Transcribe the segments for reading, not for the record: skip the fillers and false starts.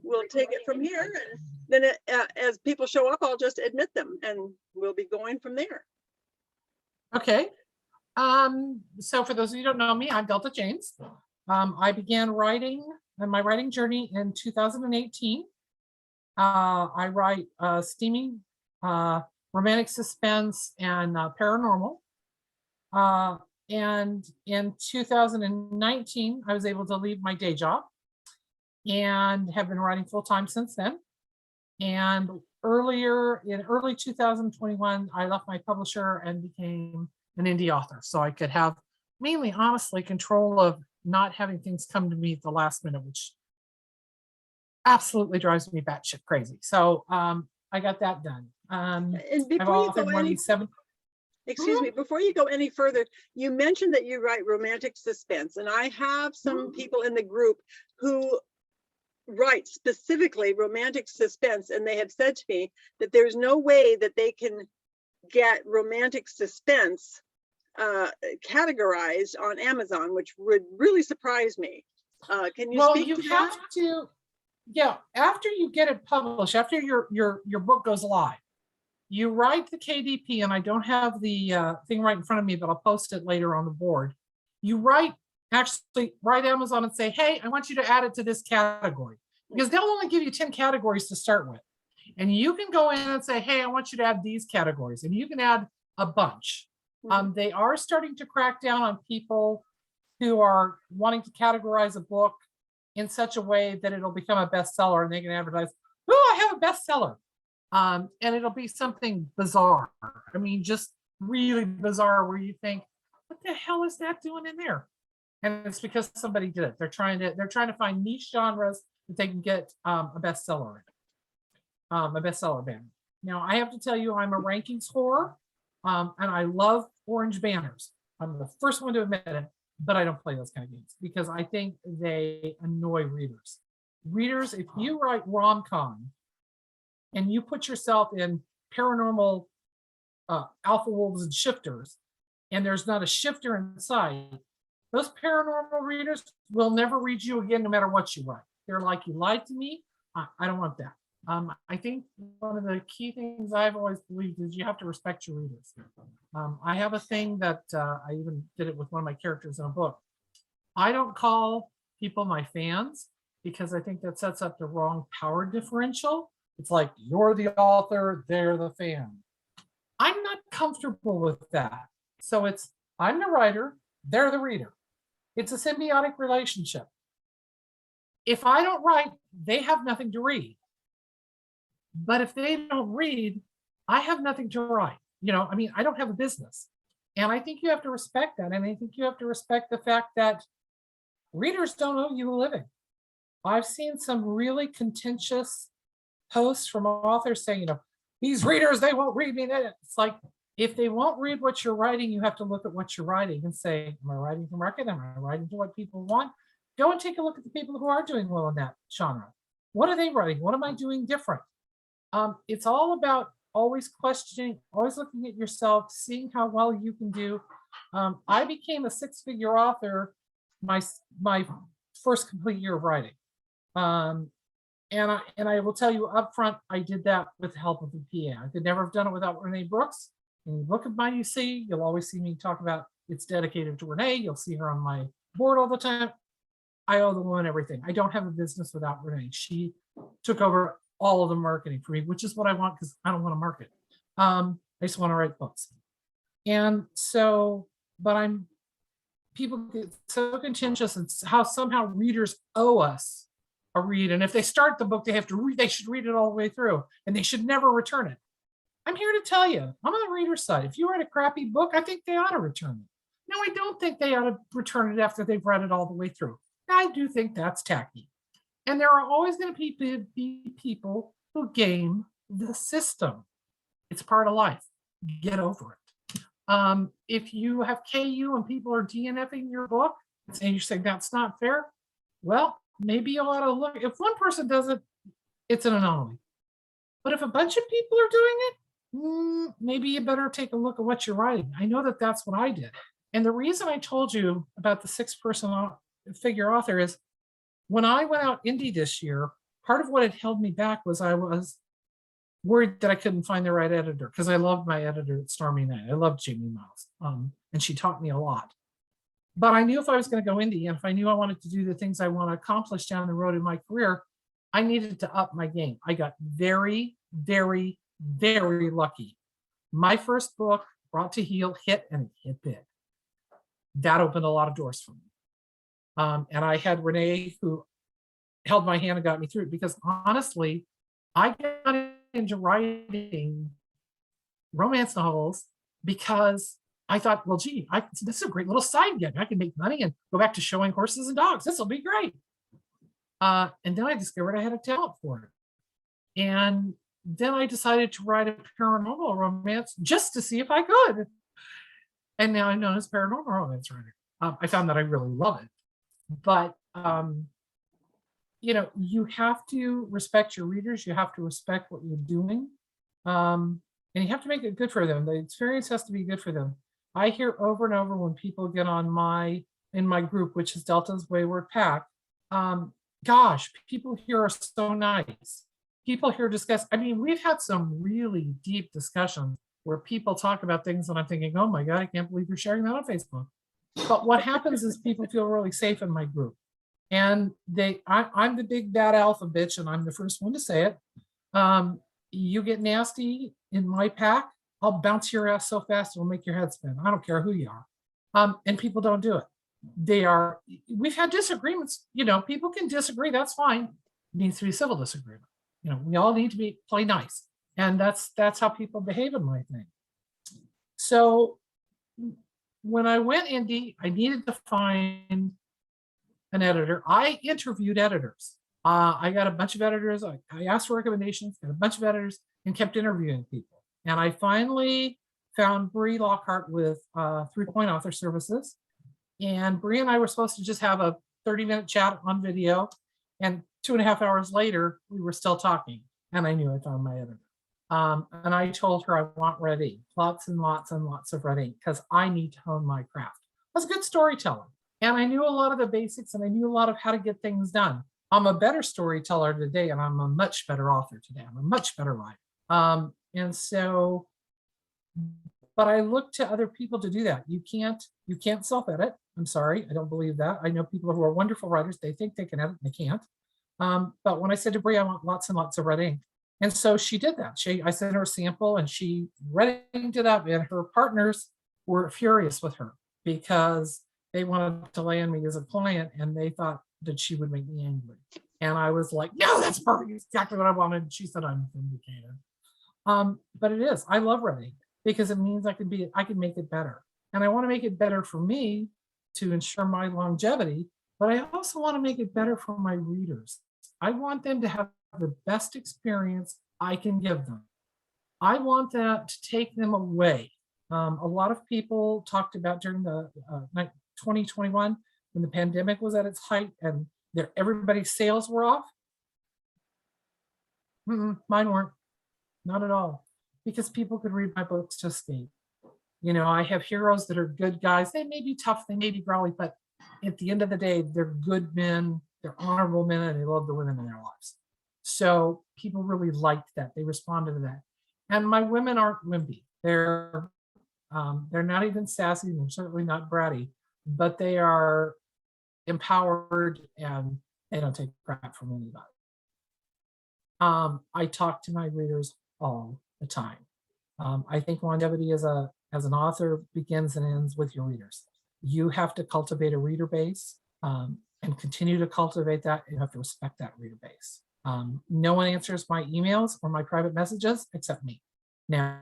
we'll take it from here. And then as people show up, I'll just admit them and we'll be going from there. Okay. So for those of you who don't know me, I'm Delta James. I began writing my writing journey in 2018. I write steamy romantic suspense and paranormal. And in 2019, I was able to leave my day job and have been writing full time since then. And in early 2021, I left my publisher and became an indie author. So I could have mainly, honestly, control of not having things come to me at the last minute, which absolutely drives me batshit crazy. So I got that done. And I've before you go authored more than 7. excuse me, before you go any further, you mentioned that you write romantic suspense, and I have some people in the group who write specifically romantic suspense, and they have said to me that there's no way that they can get romantic suspense categorized on Amazon, which would really surprise me. Can you speak to that? Yeah, after you get it published, after your book goes live, you write the KDP, and I don't have the thing right in front of me, but I'll post it later on the board. You actually write Amazon and say, hey, I want you to add it to this category, because they'll only give you 10 categories to start with. And you can go in and say, hey, I want you to add these categories, and you can add a bunch. They are starting to crack down on people who are wanting to categorize a book in such a way that it'll become a bestseller, and they can advertise, oh, I have a bestseller. And it'll be something bizarre. I mean, just really bizarre, where you think, what the hell is that doing in there? And it's because somebody did it. They're trying to find niche genres that they can get a bestseller in. A bestseller banner. Now, I have to tell you, I'm a rankings whore, and I love orange banners. I'm the first one to admit it, but I don't play those kind of games because I think they annoy readers. Readers, if you write rom-com and you put yourself in paranormal alpha wolves and shifters, and there's not a shifter inside, those paranormal readers will never read you again, no matter what you write. They're like, you lied to me. I don't want that. I think one of the key things I've always believed is you have to respect your readers. I have a thing that I even did it with one of my characters in a book. I don't call people my fans because I think that sets up the wrong power differential. It's like, you're the author, they're the fan. I'm not comfortable with that. So I'm the writer, they're the reader. It's a symbiotic relationship. If I don't write, they have nothing to read. But if they don't read, I have nothing to write. I mean, I don't have a business. And I think you have to respect that. And I think you have to respect the fact that readers don't owe you a living. I've seen some really contentious posts from authors saying, these readers, they won't read me. It's like, if they won't read what you're writing, you have to look at what you're writing and say, am I writing to market? Am I writing to what people want? Go and take a look at the people who are doing well in that genre. What are they writing? What am I doing different? It's all about always questioning, always looking at yourself, seeing how well you can do. I became a 6-figure author my first complete year of writing. And I will tell you up front, I did that with the help of the PA. I could never have done it without Renee Brooks. When you look at my UC, you'll always see me talk about it's dedicated to Renee. You'll see her on my board all the time. I owe the woman everything. I don't have a business without Renee. She took over all of the marketing for me, which is what I want because I don't want to market. I just want to write books. And so, people get so contentious and how somehow readers owe us a read. And if they start the book, they should read it all the way through and they should never return it. I'm here to tell you, I'm on the reader's side. If you write a crappy book, I think they ought to return it. No, I don't think they ought to return it after they've read it all the way through. I do think that's tacky. And there are always going to be people who game the system. It's part of life. Get over it. If you have KU and people are DNFing your book and you're saying that's not fair, well, maybe you ought to look. If one person does it, it's an anomaly. But if a bunch of people are doing it, maybe you better take a look at what you're writing. I know that that's what I did. And the reason I told you about the 6-figure author is when I went out indie this year, part of what had held me back was I was worried that I couldn't find the right editor, because I loved my editor at Stormy Night. I loved Jamie Miles, and she taught me a lot. But I knew if I was going to go indie, and if I knew I wanted to do the things I want to accomplish down the road in my career, I needed to up my game. I got very, very, very lucky. My first book, Brought to Heal, hit, and it hit big. That opened a lot of doors for me. And I had Renee, who held my hand and got me through it, because honestly, I got into writing romance novels because I thought, well, gee, this is a great little side gig. I can make money and go back to showing horses and dogs. This will be great. And then I discovered I had a talent for it. And then I decided to write a paranormal romance just to see if I could. And now I'm known as paranormal romance writer. I found that I really love it. But, you have to respect your readers. You have to respect what you're doing. And you have to make it good for them. The experience has to be good for them. I hear over and over when people get on in my group, which is Delta's Wayward Pack, gosh, people here are so nice. People here discuss, we've had some really deep discussions where people talk about things and I'm thinking, oh my God, I can't believe you're sharing that on Facebook. But what happens is people feel really safe in my group. And I'm the big bad alpha bitch, and I'm the first one to say it. You get nasty in my pack, I'll bounce your ass so fast it'll make your head spin. I don't care who you are. And people don't do it. We've had disagreements, people can disagree, that's fine. It needs to be civil disagreement. We all need to play nice. And that's how people behave in my thing. So when I went indie, I needed to find an editor. I interviewed editors. I got a bunch of editors. I asked for recommendations, got a bunch of editors, and kept interviewing people. And I finally found Bree Lockhart with 3 Point Author Services. And Bree and I were supposed to just have a 30-minute chat on video. And 2.5 hours later, we were still talking. And I knew I found my editor. And I told her I want red ink, lots and lots and lots of red ink, because I need to hone my craft. I was a good storyteller. And I knew a lot of the basics, and I knew a lot of how to get things done. I'm a better storyteller today, and I'm a much better author today. I'm a much better writer. But I look to other people to do that. You can't self-edit. I'm sorry, I don't believe that. I know people who are wonderful writers. They think they can edit, and they can't. But when I said to Bree, I want lots and lots of red ink. And so she did that. I sent her a sample, and she red inked it up, and her partners were furious with her because they wanted to land me as a client, and they thought that she would make me angry. And I was like, no, that's perfect. Exactly what I wanted. And she said, I'm vindicated. But it is, I love red ink because it means I can make it better. And I want to make it better for me to ensure my longevity, but I also want to make it better for my readers. I want them to have the best experience I can give them. I want that to take them away. A lot of people talked about during the 2021, when the pandemic was at its height and everybody's sales were off. Mine weren't, not at all, because people could read my books to escape. I have heroes that are good guys. They may be tough, they may be growly, but at the end of the day, they're good men, they're honorable men, and they love the women in their lives. So people really liked that. They responded to that. And my women aren't wimpy. They're not even sassy. They're certainly not bratty, but they are empowered and they don't take crap from anybody. I talk to my readers all the time. I think longevity as an author begins and ends with your readers. You have to cultivate a reader base and continue to cultivate that. You have to respect that reader base. No one answers my emails or my private messages except me. Now,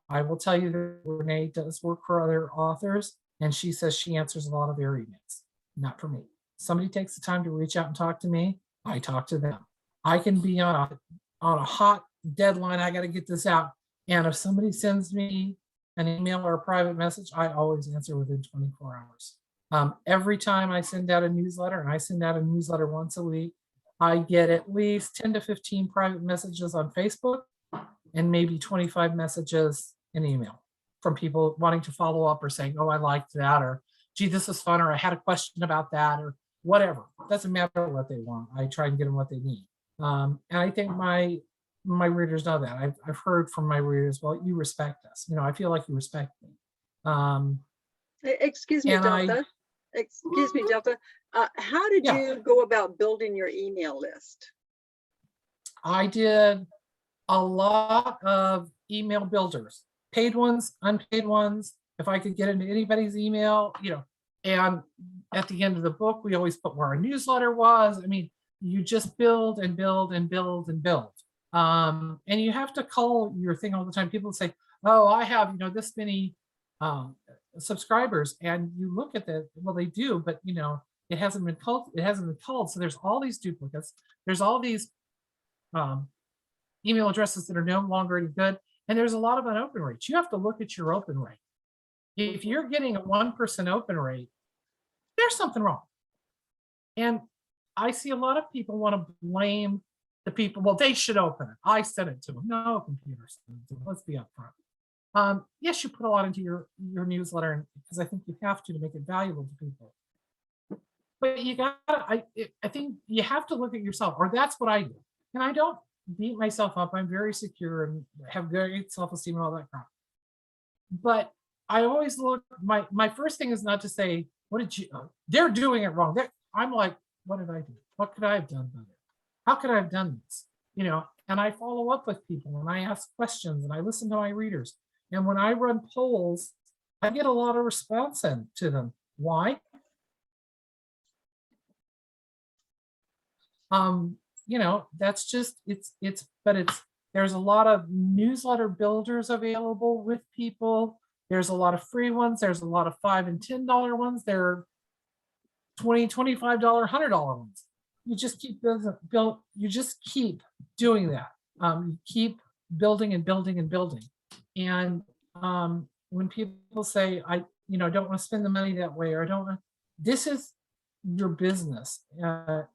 I will tell you that Renee does work for other authors, and she says she answers a lot of their emails. Not for me. Somebody takes the time to reach out and talk to me, I talk to them. I can be on a hot deadline, I got to get this out. And if somebody sends me an email or a private message, I always answer within 24 hours. Every time I send out a newsletter, and I send out a newsletter once a week, I get at least 10 to 15 private messages on Facebook and maybe 25 messages in email from people wanting to follow up or saying, oh, I liked that, or gee, this is fun, or I had a question about that, or whatever. It doesn't matter what they want. I try and get them what they need. And I think my readers know that. I've heard from my readers, well, you respect us. You know, I feel like you respect me. Excuse me, And I, Delta. Excuse me, Delta. How did yeah, you go about building your email list? I did a lot of email builders, paid ones, unpaid ones. If I could get into anybody's email, you know, and at the end of the book, we always put where our newsletter was. I mean, you just build and build and build and build. And you have to call your thing all the time. People say, oh, I have, you know, this many um, subscribers. And you look at that, well, they do, but you know, it hasn't been called, it hasn't been called. So there's all these duplicates. There's all these um, email addresses that are no longer any good. And there's a lot of unopened rates. You have to look at your open rate. If you're getting a 1% open rate, there's something wrong. And I see a lot of people want to blame the people. Well, they should open it. I sent it to them. No, computers. Let's be upfront. Yes, you put a lot into your newsletter because I think you have to make it valuable to people. But you got, I think you have to look at yourself, or that's what I do. And I don't beat myself up. I'm very secure and have great self-esteem and all that crap. But I always look, my first thing is not to say, what did you, they're doing it wrong. I'm like, what did I do? What could I have done better? How could I have done this? You know, and I follow up with people and I ask questions and I listen to my readers. And when I run polls, I get a lot of response to them. Why? You know, that's just, there's a lot of newsletter builders available with people. There's a lot of free ones. There's a lot of $5 and $10 ones. There are $20, $25, $100 ones. You just keep you just keep doing that. You keep building and building and building. And when people say, I don't want to spend the money that way, or I don't want, this is your business. Or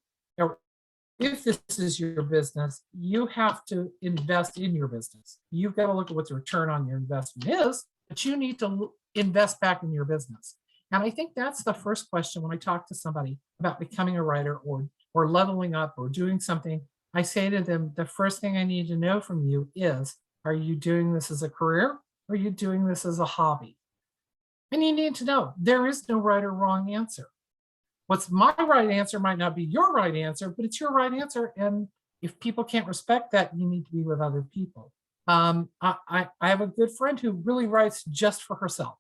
if this is your business, you have to invest in your business. You've got to look at what the return on your investment is, but you need to invest back in your business. And I think that's the first question when I talk to somebody about becoming a writer or leveling up or doing something. I say to them, the first thing I need to know from you is, are you doing this as a career? Or are you doing this as a hobby? And you need to know there is no right or wrong answer. What's my right answer might not be your right answer, but it's your right answer. And if people can't respect that, you need to be with other people. I have a good friend who really writes just for herself.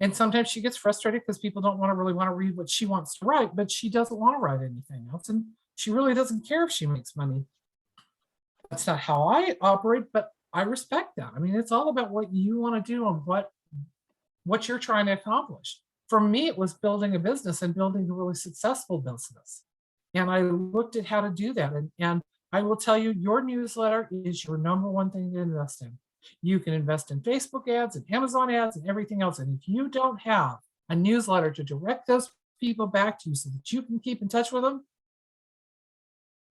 And sometimes she gets frustrated because people don't really want to read what she wants to write, but she doesn't want to write anything else. And she really doesn't care if she makes money. That's not how I operate, but I respect that. I mean, it's all about what you want to do and what you're trying to accomplish. For me, it was building a business and building a really successful business. And I looked at how to do that. And I will tell you, your newsletter is your number one thing to invest in. You can invest in Facebook ads and Amazon ads and everything else. And if you don't have a newsletter to direct those people back to you so that you can keep in touch with them,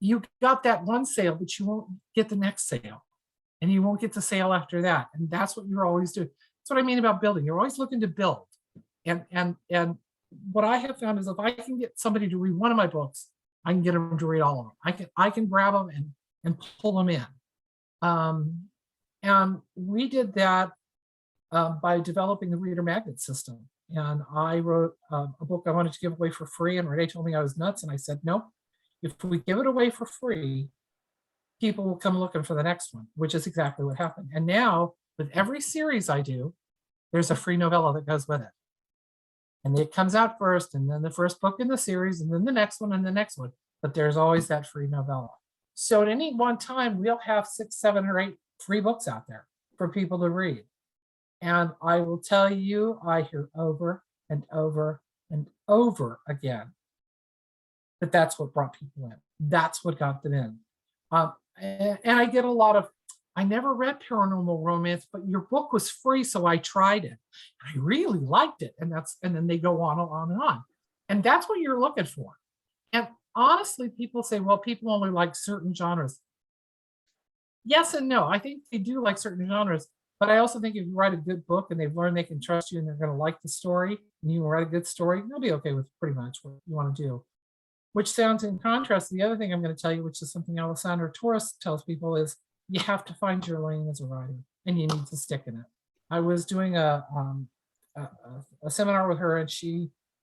you got that one sale, but you won't get the next sale. And you won't get the sale after that. And that's what you're always doing. That's what I mean about building. You're always looking to build. And what I have found is if I can get somebody to read one of my books, I can get them to read all of them. I can grab them and pull them in. And we did that by developing the reader magnet system. And I wrote a book I wanted to give away for free. And Renee told me I was nuts. And I said, no, if we give it away for free, people will come looking for the next one, which is exactly what happened. And now with every series I do, there's a free novella that goes with it. And it comes out first, and then the first book in the series, and then the next one and the next one. But there's always that free novella. So at any one time, we'll have 6, 7, or 8 free books out there for people to read. And I will tell you, I hear over and over and over again that that's what brought people in. That's what got them in. And I get a lot of, I never read Paranormal Romance, but your book was free, so I tried it. I really liked it. And then they go on and on and on. And that's what you're looking for. And honestly, people say, well, people only like certain genres. Yes and no. I think they do like certain genres, but I also think if you write a good book and they've learned they can trust you and they're going to like the story, and you write a good story, they'll be okay with pretty much what you want to do. which sounds in contrast to the other thing I'm going to tell you, which is something Alessandra Torres tells people, is you have to find your lane as a writer and you need to stick in it. I was doing a seminar with her, and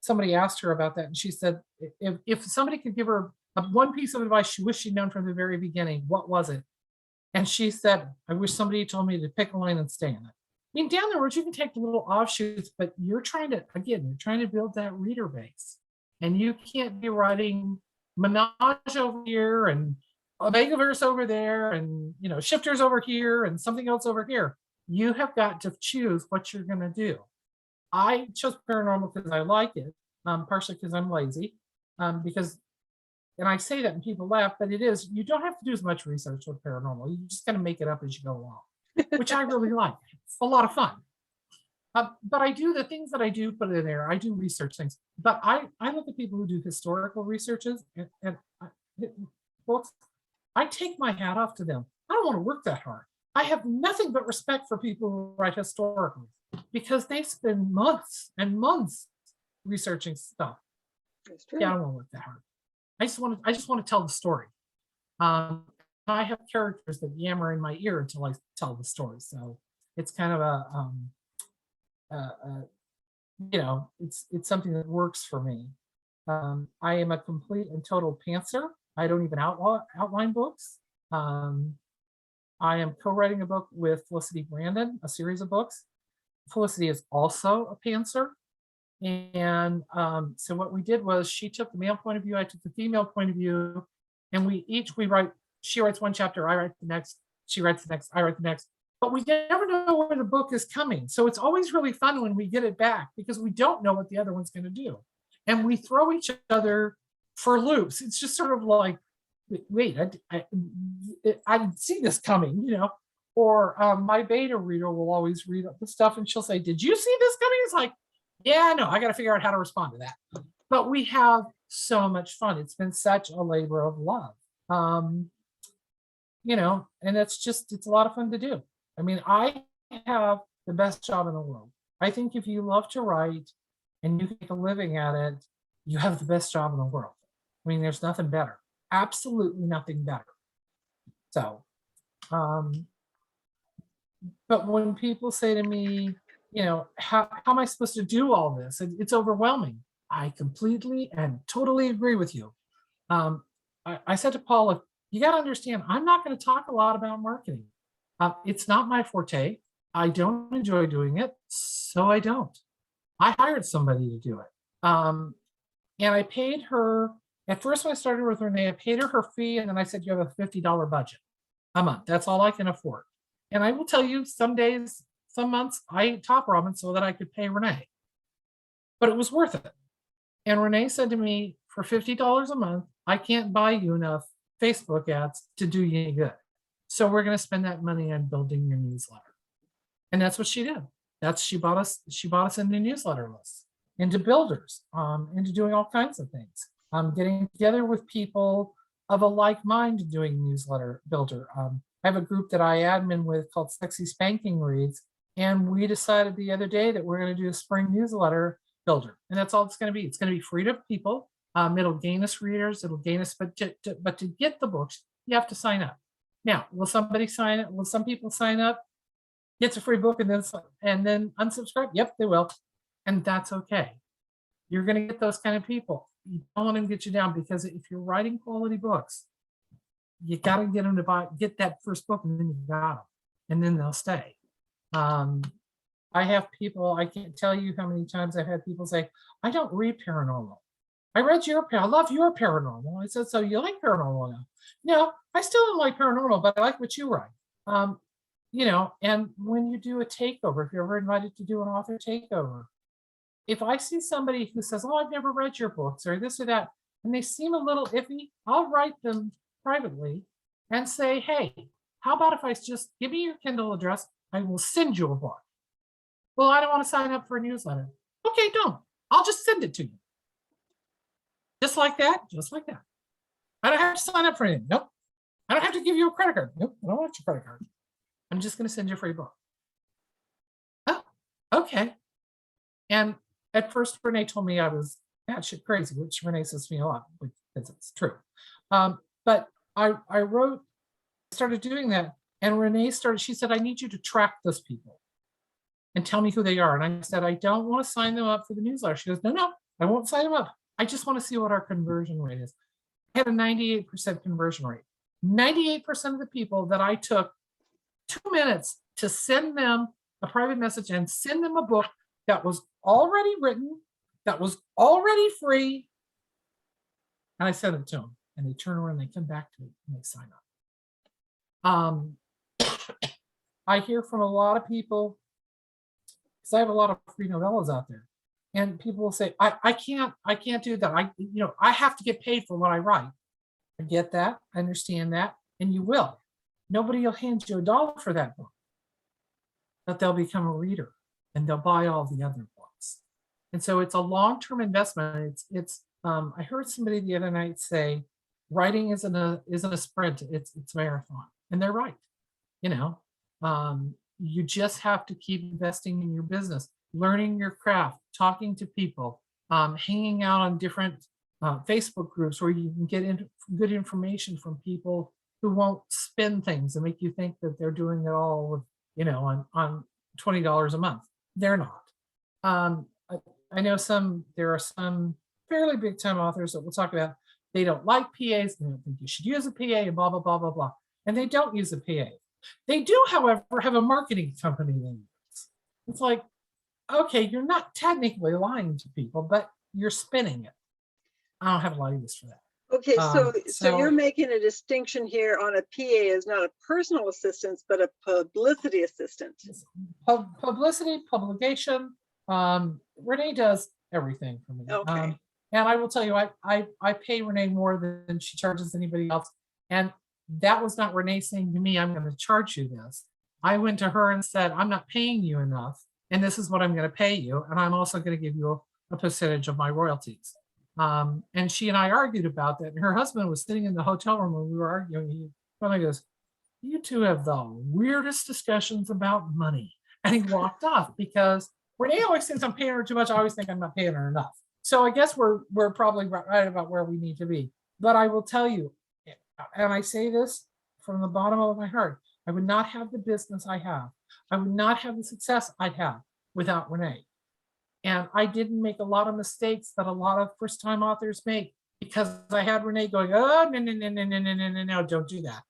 somebody asked her about that, and she said if somebody could give her one piece of advice she wished she'd known from the very beginning, what was it? And she said, I wish somebody told me to pick a lane and stay in it. I mean, down the road, you can take the little offshoots, but you're trying to build that reader base. And you can't be writing Menage over here and Omegaverse over there and, Shifters over here and something else over here. You have got to choose what you're going to do. I chose paranormal because I like it, partially because I'm lazy, and I say that and people laugh, but it is, you don't have to do as much research with paranormal. You just got to make it up as you go along, which I really like. It's a lot of fun. But I do the things that I do put in there. I do research things, but I look at people who do historical researches and books. I take my hat off to them. I don't want to work that hard. I have nothing but respect for people who write historically because they spend months and months researching stuff. That's true. Yeah, I don't want to work that hard. I just want to tell the story. I have characters that yammer in my ear until I tell the story. So it's kind of it's something that works for me. I am a complete and total pantser. I don't even outline books. I am co-writing a book with Felicity Brandon, a series of books. Felicity is also a pantser. And so what we did was she took the male point of view, I took the female point of view, and we write, she writes one chapter, I write the next, she writes the next, I write the next. But we never know where the book is coming. So it's always really fun when we get it back because we don't know what the other one's going to do. And we throw each other for loops. It's just sort of like, wait, I didn't see this coming, Or my beta reader will always read the stuff and she'll say, did you see this coming? It's like, yeah, no, I got to figure out how to respond to that. But we have so much fun. It's been such a labor of love. And it's a lot of fun to do. I mean, I have the best job in the world. I think if you love to write and you make a living at it, you have the best job in the world. I mean, there's nothing better. Absolutely nothing better. So, but when people say to me, how am I supposed to do all this? It's overwhelming. I completely and totally agree with you. I said to Paula, you got to understand, I'm not going to talk a lot about marketing. It's not my forte. I don't enjoy doing it, so I don't. I hired somebody to do it. And I paid her, at first when I started with Renee, I paid her fee, and then I said, you have a $50 budget a month. That's all I can afford. And I will tell you, some days, some months, I ate top ramen so that I could pay Renee. But it was worth it. And Renee said to me, for $50 a month, I can't buy you enough Facebook ads to do you any good. So we're going to spend that money on building your newsletter. And that's what she did. She bought us into newsletter lists, into builders, into doing all kinds of things. Getting together with people of a like mind doing newsletter builder. I have a group that I admin with called Sexy Spanking Reads. And we decided the other day that we're going to do a spring newsletter builder. And that's all it's going to be. It's going to be free to people. It'll gain us readers. It'll gain us, but to get the books, you have to sign up. Now, will somebody sign up? Will some people sign up, gets a free book and then unsubscribe? Yep, they will. And that's okay. You're going to get those kind of people. You don't want them to get you down because if you're writing quality books, you got to get them to get that first book and then you got them and then they'll stay. I have people, I can't tell you how many times I've had people say, I don't read paranormal. I love your paranormal. I said, so you like paranormal now? No, I still don't like paranormal, but I like what you write. And when you do a takeover, if you're ever invited to do an author takeover, if I see somebody who says, oh, I've never read your books or this or that, and they seem a little iffy, I'll write them privately and say, hey, how about if I just give me your Kindle address, I will send you a book. Well, I don't want to sign up for a newsletter. Okay, don't. I'll just send it to you. Just like that, just like that. I don't have to sign up for anything. Nope. I don't have to give you a credit card. Nope, I don't want your credit card. I'm just going to send you a free book. Oh, okay. And at first, Renee told me I was batshit crazy, which Renee says to me a lot, because it's true. But I wrote, started doing that, and Renee started, she said, I need you to track those people and tell me who they are. And I said, I don't want to sign them up for the newsletter. She goes, no, I won't sign them up. I just want to see what our conversion rate is. I had a 98% conversion rate. 98% of the people that I took 2 minutes to send them a private message and send them a book that was already written, that was already free. And I sent it to them, and they turn around, they come back to it, and they sign up. I hear from a lot of people, because I have a lot of free novellas out there, and people will say, I can't do that. I have to get paid for what I write. I get that, I understand that, and you will. Nobody will hand you $1 for that book, but they'll become a reader and they'll buy all the other books. And so it's a long-term investment. I heard somebody the other night say, writing isn't a sprint, it's a marathon. And they're right. You just have to keep investing in your business, learning your craft, talking to people, hanging out on different Facebook groups where you can get good information from people who won't spin things and make you think that they're doing it all with, on $20 a month. They're not. I know there are some fairly big time authors that we'll talk about. They don't like PAs. They don't think you should use a PA and blah, blah, blah, blah, blah. And they don't use a PA. They do, however, have a marketing company they use. It's like, okay, you're not technically lying to people, but you're spinning it. I don't have a lot of use for that. Okay, so you're making a distinction here on a PA as not a personal assistant, but a publicity assistant. Publicity, publication. Renee does everything for me. Okay. And I will tell you, I pay Renee more than she charges anybody else. And that was not Renee saying to me, I'm going to charge you this. I went to her and said, I'm not paying you enough, and this is what I'm going to pay you. And I'm also going to give you a percentage of my royalties. And she and I argued about that. And her husband was sitting in the hotel room when we were arguing. He finally goes, you two have the weirdest discussions about money. And he walked off because Renee always thinks I'm paying her too much. I always think I'm not paying her enough. So I guess we're probably right about where we need to be. But I will tell you, and I say this from the bottom of my heart, I would not have the business I have. I would not have the success I'd have without Renee. And I didn't make a lot of mistakes that a lot of first-time authors make because I had Renee going, oh, no, don't do that.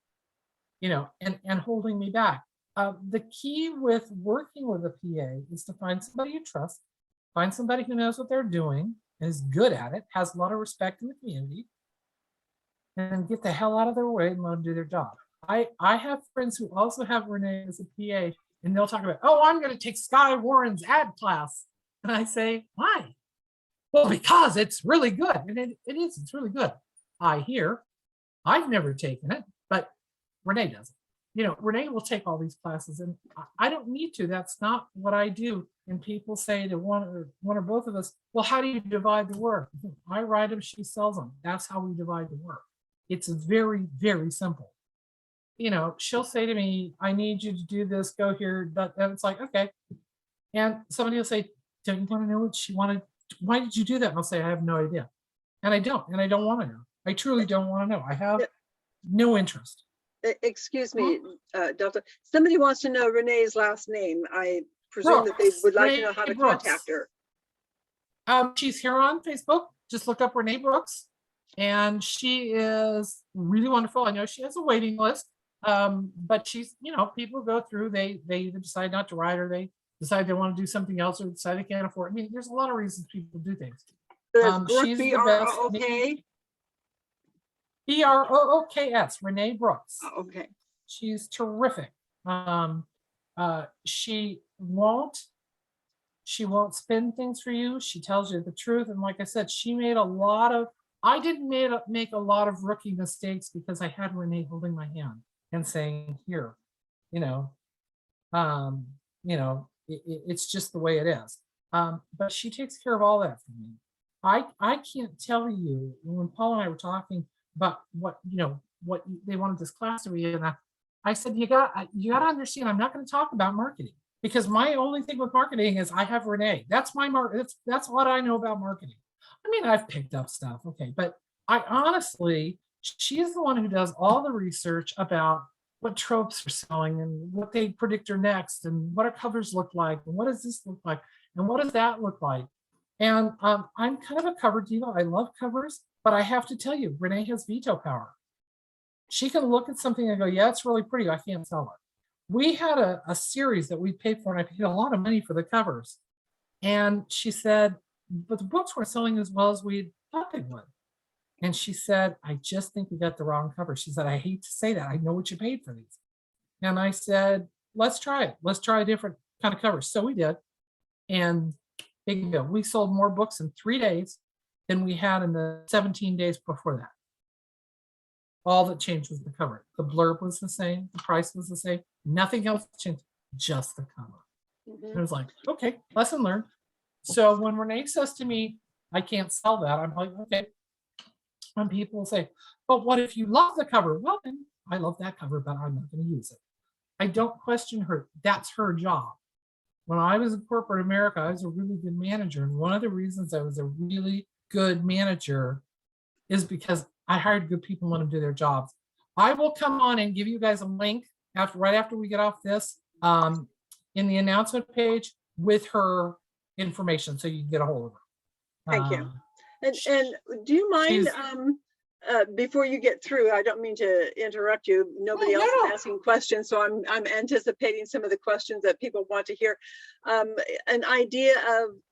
And holding me back. The key with working with a PA is to find somebody you trust, find somebody who knows what they're doing and is good at it, has a lot of respect in the community, and get the hell out of their way and let them do their job. I have friends who also have Renee as a PA, and they'll talk about, oh, I'm going to take Sky Warren's ad class. And I say, why? Well, because it's really good. And it is, it's really good. I hear, I've never taken it, but Renee does it. Renee will take all these classes, and I don't need to. That's not what I do. And people say to one or both of us, well, how do you divide the work? I write them, she sells them. That's how we divide the work. It's very, very simple. She'll say to me, I need you to do this, go here. And it's like, okay. And somebody will say, don't you want to know what she wanted? Why did you do that? And I'll say, I have no idea. And I don't want to know. I truly don't want to know. I have no interest. Excuse me, Delta. Somebody wants to know Renee's last name. I presume that they would like to know how to contact her. She's here on Facebook. Just look up Renee Brooks. And she is really wonderful. I know she has a waiting list, but she's, people go through, they either decide not to write or they decide they want to do something else or decide they can't afford. I mean, there's a lot of reasons people do things. She's the best. Okay. Brooks, Renee Brooks. Oh, okay. She's terrific. She won't spin things for you. She tells you the truth. And like I said, I didn't make a lot of rookie mistakes because I had Renee holding my hand and saying, here, it's just the way it is. But she takes care of all that for me. I can't tell you, when Paul and I were talking about what they wanted this class to be, and I said, you got to understand, I'm not going to talk about marketing because my only thing with marketing is I have Renee. That's my that's what I know about marketing. I mean, I've picked up stuff, okay, but I honestly, she's the one who does all the research about what tropes are selling and what they predict are next and what our covers look like and what does this look like and what does that look like. And I'm kind of a cover diva. I love covers, but I have to tell you, Renee has veto power. She can look at something and go, yeah, it's really pretty. I can't sell it. We had a series that we paid for, and I paid a lot of money for the covers. And she said, but the books weren't selling as well as we thought they would. And she said, I just think we got the wrong cover. She said, I hate to say that. I know what you paid for these. And I said, let's try it. Let's try a different kind of cover. So we did. And bingo, we sold more books in 3 days than we had in the 17 days before that. All that changed was the cover. The blurb was the same. The price was the same. Nothing else changed, just the cover. And I was like, okay, lesson learned. So when Renee says to me, I can't sell that, I'm like, okay. When people say, but what if you love the cover? Well, then I love that cover, but I'm not going to use it. I don't question her. That's her job. When I was in corporate America, I was a really good manager. And one of the reasons I was a really good manager is because I hired good people and let them do their jobs. I will come on and give you guys a link right after we get off this in the announcement page with her information so you can get a hold of her. Thank you. And do you mind, before you get through, I don't mean to interrupt you. Nobody else is asking questions, so I'm anticipating some of the questions that people want to hear. An idea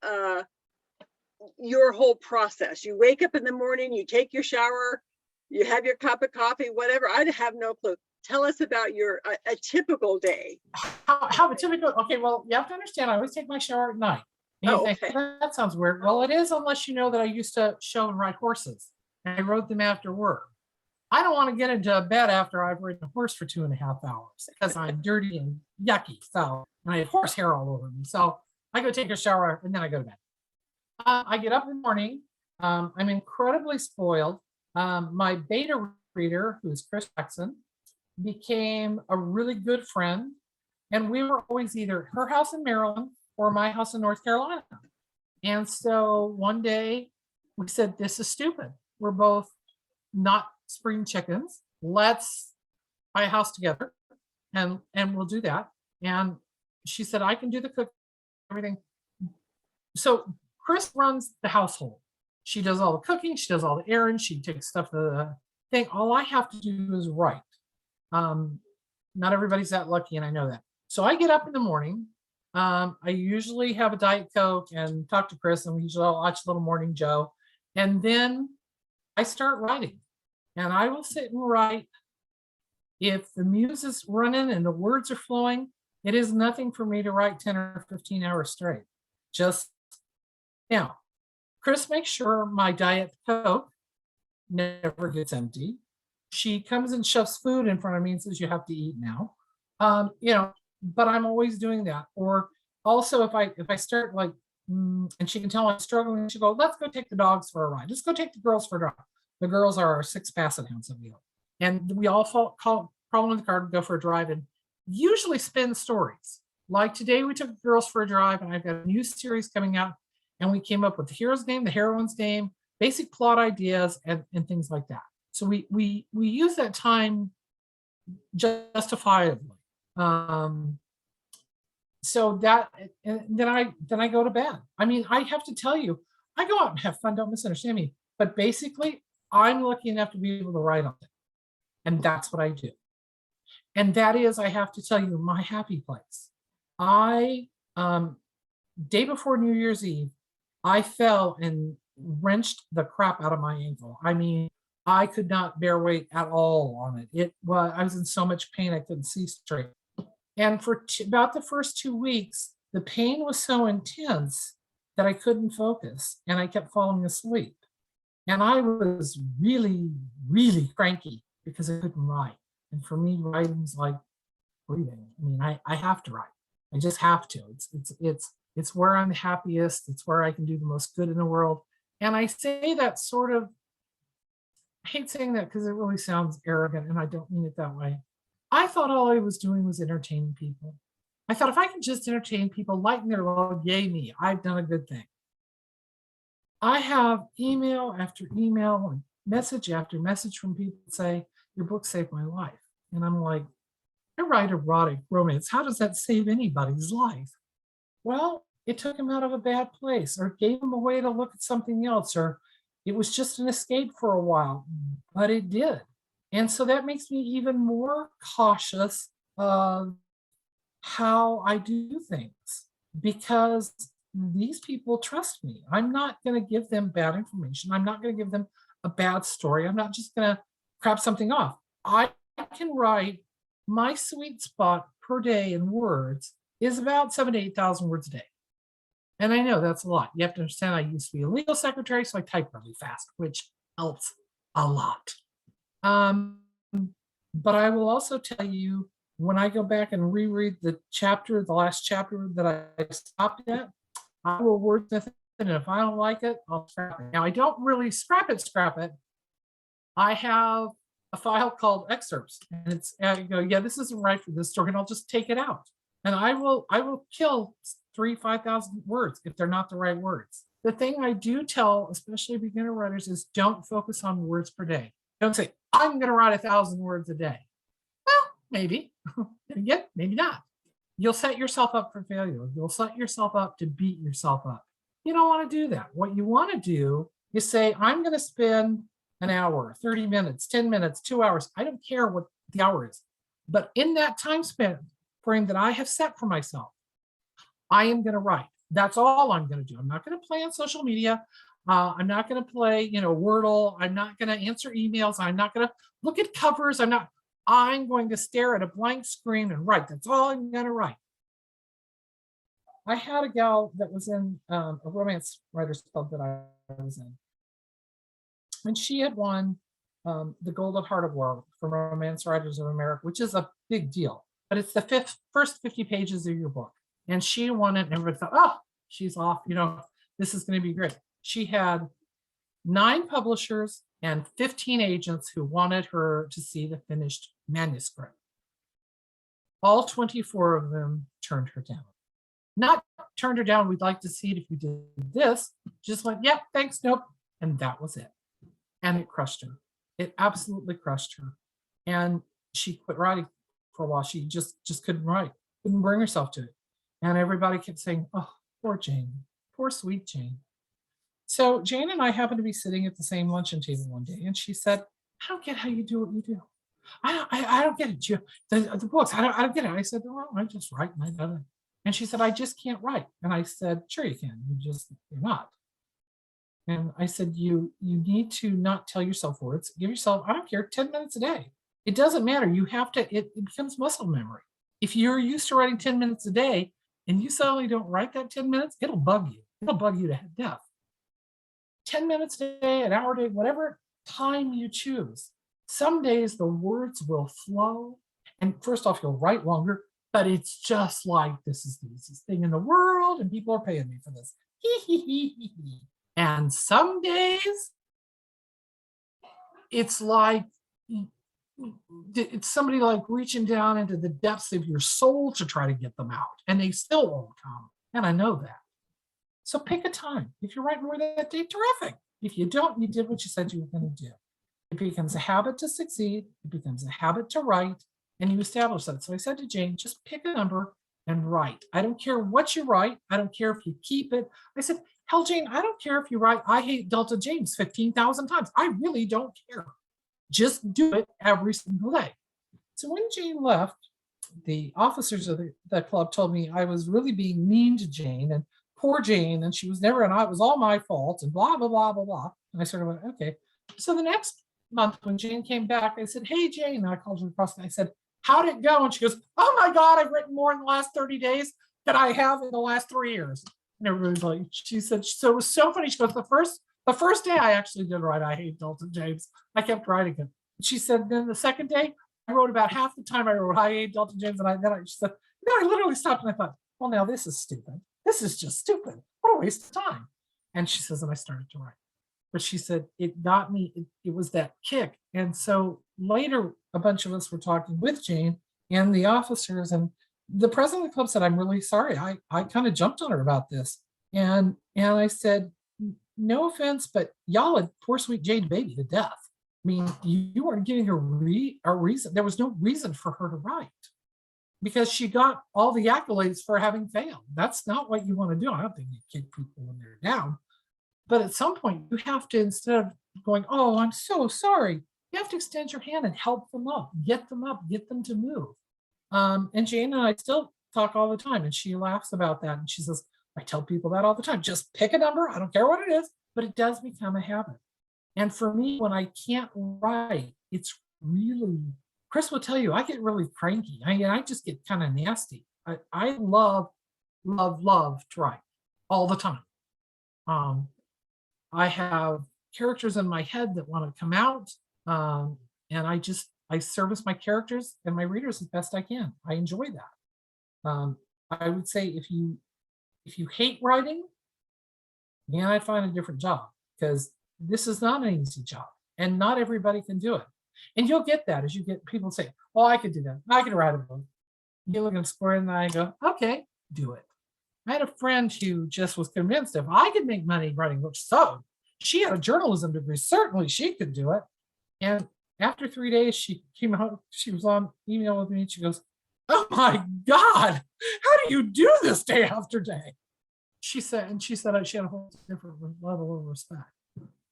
of your whole process. You wake up in the morning, you take your shower, you have your cup of coffee, whatever. I have no clue. Tell us about your a typical day. How a typical, okay, well, you have to understand, I always take my shower at night. And you think, okay. that sounds weird. Well, it is, unless you know that I used to show and ride horses. And I rode them after work. I don't want to get into bed after I've ridden a horse for 2.5 hours because I'm dirty and yucky. So, and I have horse hair all over me. So I go take a shower and then I go to bed. I get up in the morning. I'm incredibly spoiled. My beta reader, who's Chris Jackson, became a really good friend. And we were always either her house in Maryland or my house in North Carolina. And so one day we said, this is stupid. We're both not spring chickens. Let's buy a house together and we'll do that. And she said, I can do the cooking, everything. So Chris runs the household. She does all the cooking. She does all the errands. She takes stuff to the thing. All I have to do is write. Not everybody's that lucky, and I know that. So I get up in the morning. I usually have a Diet Coke and talk to Chris, and we usually watch Little Morning Joe. And then I start writing. And I will sit and write. If the muse is running and the words are flowing, it is nothing for me to write 10 or 15 hours straight. Just now, Chris makes sure my Diet Coke never gets empty. She comes and shoves food in front of me and says, you have to eat now. But I'm always doing that. Or also if I start like, and she can tell I'm struggling, she'll go, let's go take the dogs for a ride. Let's go take the girls for a drive. The girls are our 6 basset hounds that we own. And we all crawl in the car and go for a drive and usually spin stories. Like today we took the girls for a drive and I've got a new series coming out and we came up with the hero's name, the heroine's name, basic plot ideas and things like that. So we use that time justifiably. So that, and then I go to bed. I mean, I have to tell you, I go out and have fun, don't misunderstand me, but basically I'm lucky enough to be able to write on it. And that's what I do. And that is, I have to tell you, my happy place. Day before New Year's Eve, I fell and wrenched the crap out of my ankle. I mean, I could not bear weight at all on it. I was in so much pain I couldn't see straight. And for about the first 2 weeks, the pain was so intense that I couldn't focus and I kept falling asleep. And I was really, really cranky because I couldn't write. And for me, writing's like breathing. I mean, I have to write. I just have to. It's where I'm the happiest. It's where I can do the most good in the world. And I say that sort of, I hate saying that because it really sounds arrogant and I don't mean it that way. I thought all I was doing was entertaining people. I thought if I can just entertain people, lighten their load, yay me, I've done a good thing. I have email after email and message after message from people say, your book saved my life. And I'm like, I write erotic romance. How does that save anybody's life? Well, it took him out of a bad place or gave him a way to look at something else, or it was just an escape for a while, but it did. And so that makes me even more cautious of how I do things because these people trust me. I'm not going to give them bad information. I'm not going to give them a bad story. I'm not just going to crap something off. I can write my sweet spot per day in words is about 7,000 to 8,000 words a day. And I know that's a lot. You have to understand I used to be a legal secretary, so I type really fast, which helps a lot. But I will also tell you when I go back and reread the last chapter that I stopped at, I will wordsmith it. And if I don't like it, I'll scrap it. Now I don't really scrap it. I have a file called excerpts, and it's I go, yeah, this isn't right for this story, and I'll just take it out. And I will kill 5,000 words if they're not the right words. The thing I do tell, especially beginner writers, is don't focus on words per day. Don't say, I'm going to write 1,000 words a day. Well, maybe. Again, maybe not. You'll set yourself up for failure. You'll set yourself up to beat yourself up. You don't want to do that. What you want to do is say, I'm going to spend an hour, 30 minutes, 10 minutes, 2 hours. I don't care what the hour is. But in that time span frame that I have set for myself, I am going to write. That's all I'm going to do. I'm not going to play on social media. I'm not going to play, Wordle. I'm not going to answer emails. I'm not going to look at covers. I'm going to stare at a blank screen and write. That's all I'm going to write. I had a gal that was in a romance writers club that I was in. And she had won the Golden Heart Award for Romance Writers of America, which is a big deal. But it's the first 50 pages of your book. And she won it and everybody thought, oh, she's off. This is going to be great. She had 9 publishers and 15 agents who wanted her to see the finished manuscript. All 24 of them turned her down. Not turned her down, we'd like to see it if you did this. Just went, yep, thanks, nope. And that was it. And it crushed her. It absolutely crushed her. And she quit writing for a while. She just couldn't write, couldn't bring herself to it. And everybody kept saying, oh, poor Jane, poor sweet Jane. So Jane and I happened to be sitting at the same luncheon table one day, and she said, I don't get how you do what you do. I don't get it. The books, I don't get it. I said, well, I just write. And she said, I just can't write. And I said, sure you can. You're not. And I said, you need to not tell yourself words. Give yourself, I don't care, 10 minutes a day. It doesn't matter. You have to, it becomes muscle memory. If you're used to writing 10 minutes a day and you suddenly don't write that 10 minutes, it'll bug you. It'll bug you to death. 10 minutes a day, an hour a day, whatever time you choose. Some days the words will flow. And first off, you'll write longer, but it's just like, this is the easiest thing in the world and people are paying me for this. And some days it's like, it's somebody like reaching down into the depths of your soul to try to get them out, and they still won't come. And I know that. So pick a time. If you're writing more that day, terrific. If you don't, you did what you said you were going to do. It becomes a habit to succeed. It becomes a habit to write, and you establish that. So I said to Jane, just pick a number and write. I don't care what you write. I don't care if you keep it. I said, hell, Jane, I don't care if you write, I hate Delta James 15,000 times. I really don't care. Just do it every single day. So when Jane left, the officers of the club told me I was really being mean to Jane and poor Jane, and she was never, and it was all my fault, and blah, blah, blah, blah, blah. And I sort of went, okay. So the next month when Jane came back, I said, hey, Jane, and I called her across and I said, how'd it go? And she goes, oh my God, I've written more in the last 30 days than I have in the last 3 years. And everybody's like, she said, so it was so funny. She goes, the first day I actually did write I Hate Delta James. I kept writing it. She said, then the second day, I wrote about half the time I wrote I Hate Delta James. And she said, I literally stopped and I thought, well, now this is stupid. This is just stupid. What a waste of time. And she says, and I started to write. But she said, it got me, it was that kick. And so later, a bunch of us were talking with Jane and the officers, and the president of the club said, I'm really sorry. I kind of jumped on her about this. And I said, no offense, but y'all had poor sweet Jade baby to death. I mean, you weren't giving her a reason. There was no reason for her to write because she got all the accolades for having failed. That's not what you want to do. I don't think you kick people when they're down. But at some point, you have to, instead of going, oh, I'm so sorry, you have to extend your hand and help them up, get them to move. And Jane and I still talk all the time, and she laughs about that. And she says, I tell people that all the time, just pick a number. I don't care what it is, but it does become a habit. And for me, when I can't write, it's really, Chris will tell you, I get really cranky. I just get kind of nasty. I love, love to write all the time. I have characters in my head that want to come out. And I service my characters and my readers as best I can. I enjoy that. I would say if you hate writing, man, I'd find a different job because this is not an easy job and not everybody can do it. And you'll get that as you get people say, oh, I could do that. I could write a book. You look at square and I go, okay, do it. I had a friend who just was convinced if I could make money writing books, so she had a journalism degree, certainly she could do it. And after 3 days, she came home, she was on email with me, and she goes, oh my God, how do you do this day after day? She said she had a whole different level of respect.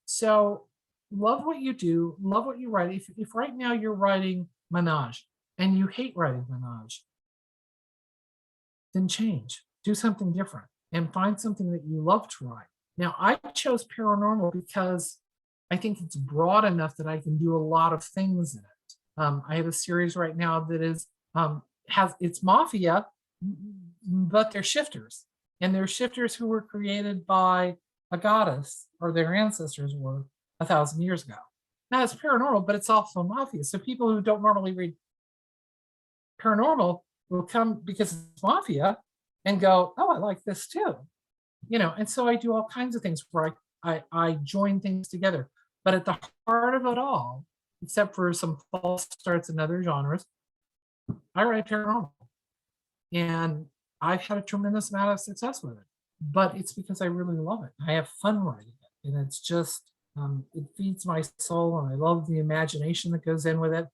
So love what you do, love what you write. If right now you're writing Menage and you hate writing Menage, then change, do something different and find something that you love to write. Now, I chose paranormal because I think it's broad enough that I can do a lot of things in it. I have a series right now that is it's mafia, but they're shifters, and they're shifters who were created by a goddess, or their ancestors were 1,000 years ago. Now it's paranormal, but it's also mafia. So people who don't normally read paranormal will come because it's mafia and go, oh, I like this too. And so I do all kinds of things where I join things together. But at the heart of it all, except for some false starts in other genres, I write paranormal. And I've had a tremendous amount of success with it. But it's because I really love it. I have fun writing it. And it's just, it feeds my soul. And I love the imagination that goes in with it.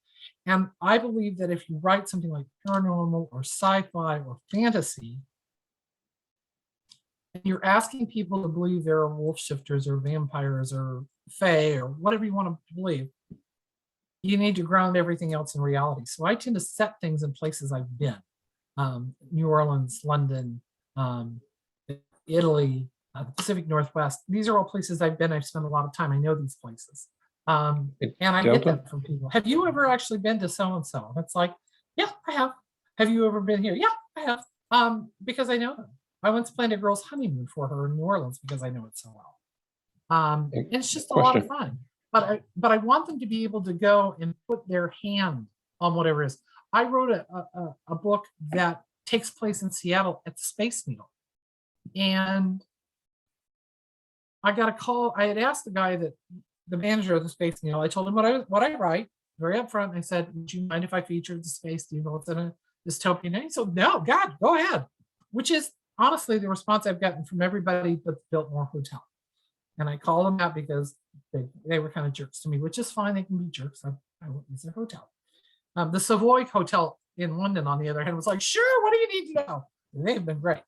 And I believe that if you write something like paranormal or sci-fi or fantasy, and you're asking people to believe there are wolf shifters or vampires or fae or whatever you want to believe, you need to ground everything else in reality. So I tend to set things in places I've been. New Orleans, London, Italy, the Pacific Northwest. These are all places I've been. I've spent a lot of time. I know these places. And I get that from people. Have you ever actually been to so-and-so? It's like, yeah, I have. Have you ever been here? Yeah, I have. Because I know them. I once planned a girl's honeymoon for her in New Orleans because I know it so well. And it's just a lot of fun. But I want them to be able to go and put their hand on whatever it is. I wrote a book that takes place in Seattle at the Space Needle. And I got a call. I had asked the guy the manager of the Space Needle, I told him what I write very upfront. I said, would you mind if I featured the Space Needle? It's in a dystopian. And he said, no, God, go ahead. Which is honestly the response I've gotten from everybody but the Biltmore Hotel. And I called them out because they were kind of jerks to me, which is fine. They can be jerks. I won't use their hotel. The Savoy Hotel in London, on the other hand, was like, sure, what do you need to know? And they've been great.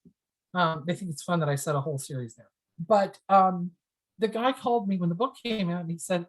They think it's fun that I set a whole series there. But the guy called me when the book came out and he said,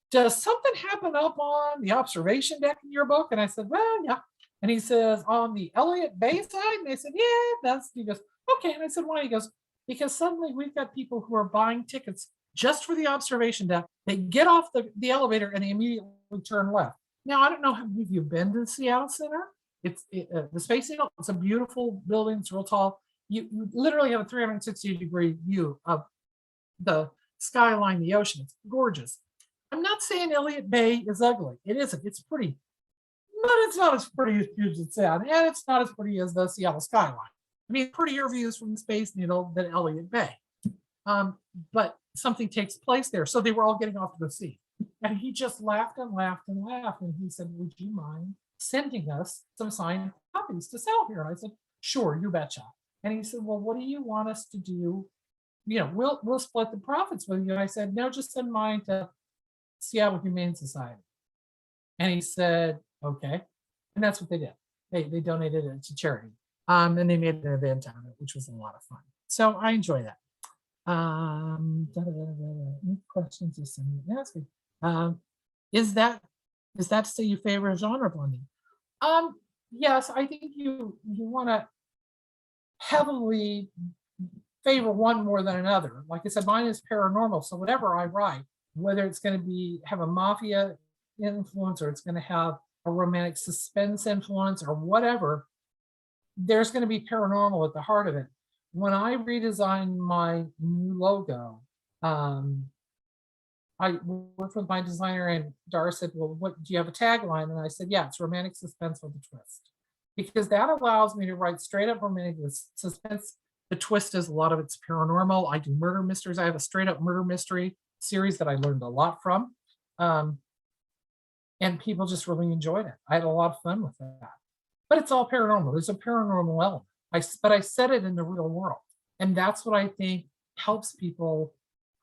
does something happen up on the observation deck in your book? And I said, well, yeah. And he says, on the Elliott Bay side? And I said, yeah, he goes, okay. And I said, why? He goes, because suddenly we've got people who are buying tickets just for the observation deck. They get off the elevator and they immediately turn left. Now, I don't know how many of you have been to the Seattle Center. It's the Space Needle. It's a beautiful building. It's real tall. You literally have a 360-degree view of the skyline, the ocean. It's gorgeous. I'm not saying Elliott Bay is ugly. It isn't. It's pretty. But it's not as pretty as Puget Sound. And it's not as pretty as the Seattle skyline. I mean, prettier views from the Space Needle than Elliott Bay. But something takes place there. So they were all getting off to go see. And he just laughed and laughed and laughed. And he said, would you mind sending us some signed copies to sell here? And I said, sure, you betcha. And he said, well, what do you want us to do we'll split the profits with you. And I said, no, just send mine to Seattle Humane Society. And he said, okay. And that's what they did. They donated it to charity. And they made an event out of it, which was a lot of fun. So I enjoy that. Any questions or something ask me? Is that to say you favor genre blending? Yes, I think you want to heavily favor one more than another. Like I said, mine is paranormal. So whatever I write, whether it's going to have a mafia influence or it's going to have a romantic suspense influence or whatever, there's going to be paranormal at the heart of it. When I redesigned my new logo, I worked with my designer and Dara said, well, what do you have a tagline? And I said, yeah, it's romantic suspense with a twist. Because that allows me to write straight up romantic suspense. The twist is a lot of it's paranormal. I do murder mysteries. I have a straight up murder mystery series that I learned a lot from. And people just really enjoyed it. I had a lot of fun with that. But it's all paranormal. There's a paranormal element. But I set it in the real world. And that's what I think helps people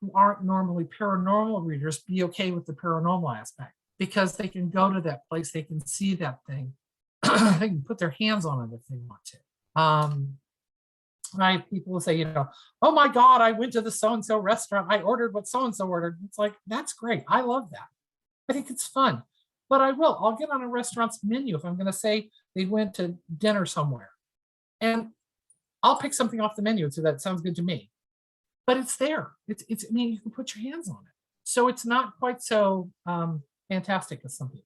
who aren't normally paranormal readers be okay with the paranormal aspect, because they can go to that place, they can see that thing, they can put their hands on it if they want to. I have people who say, oh my God, I went to the so-and-so restaurant, I ordered what so-and-so ordered. It's like, that's great. I love that. I think it's fun. But I'll get on a restaurant's menu if I'm going to say they went to dinner somewhere. And I'll pick something off the menu and say that sounds good to me. But it's there. I mean, you can put your hands on it. So it's not quite so fantastic as some people.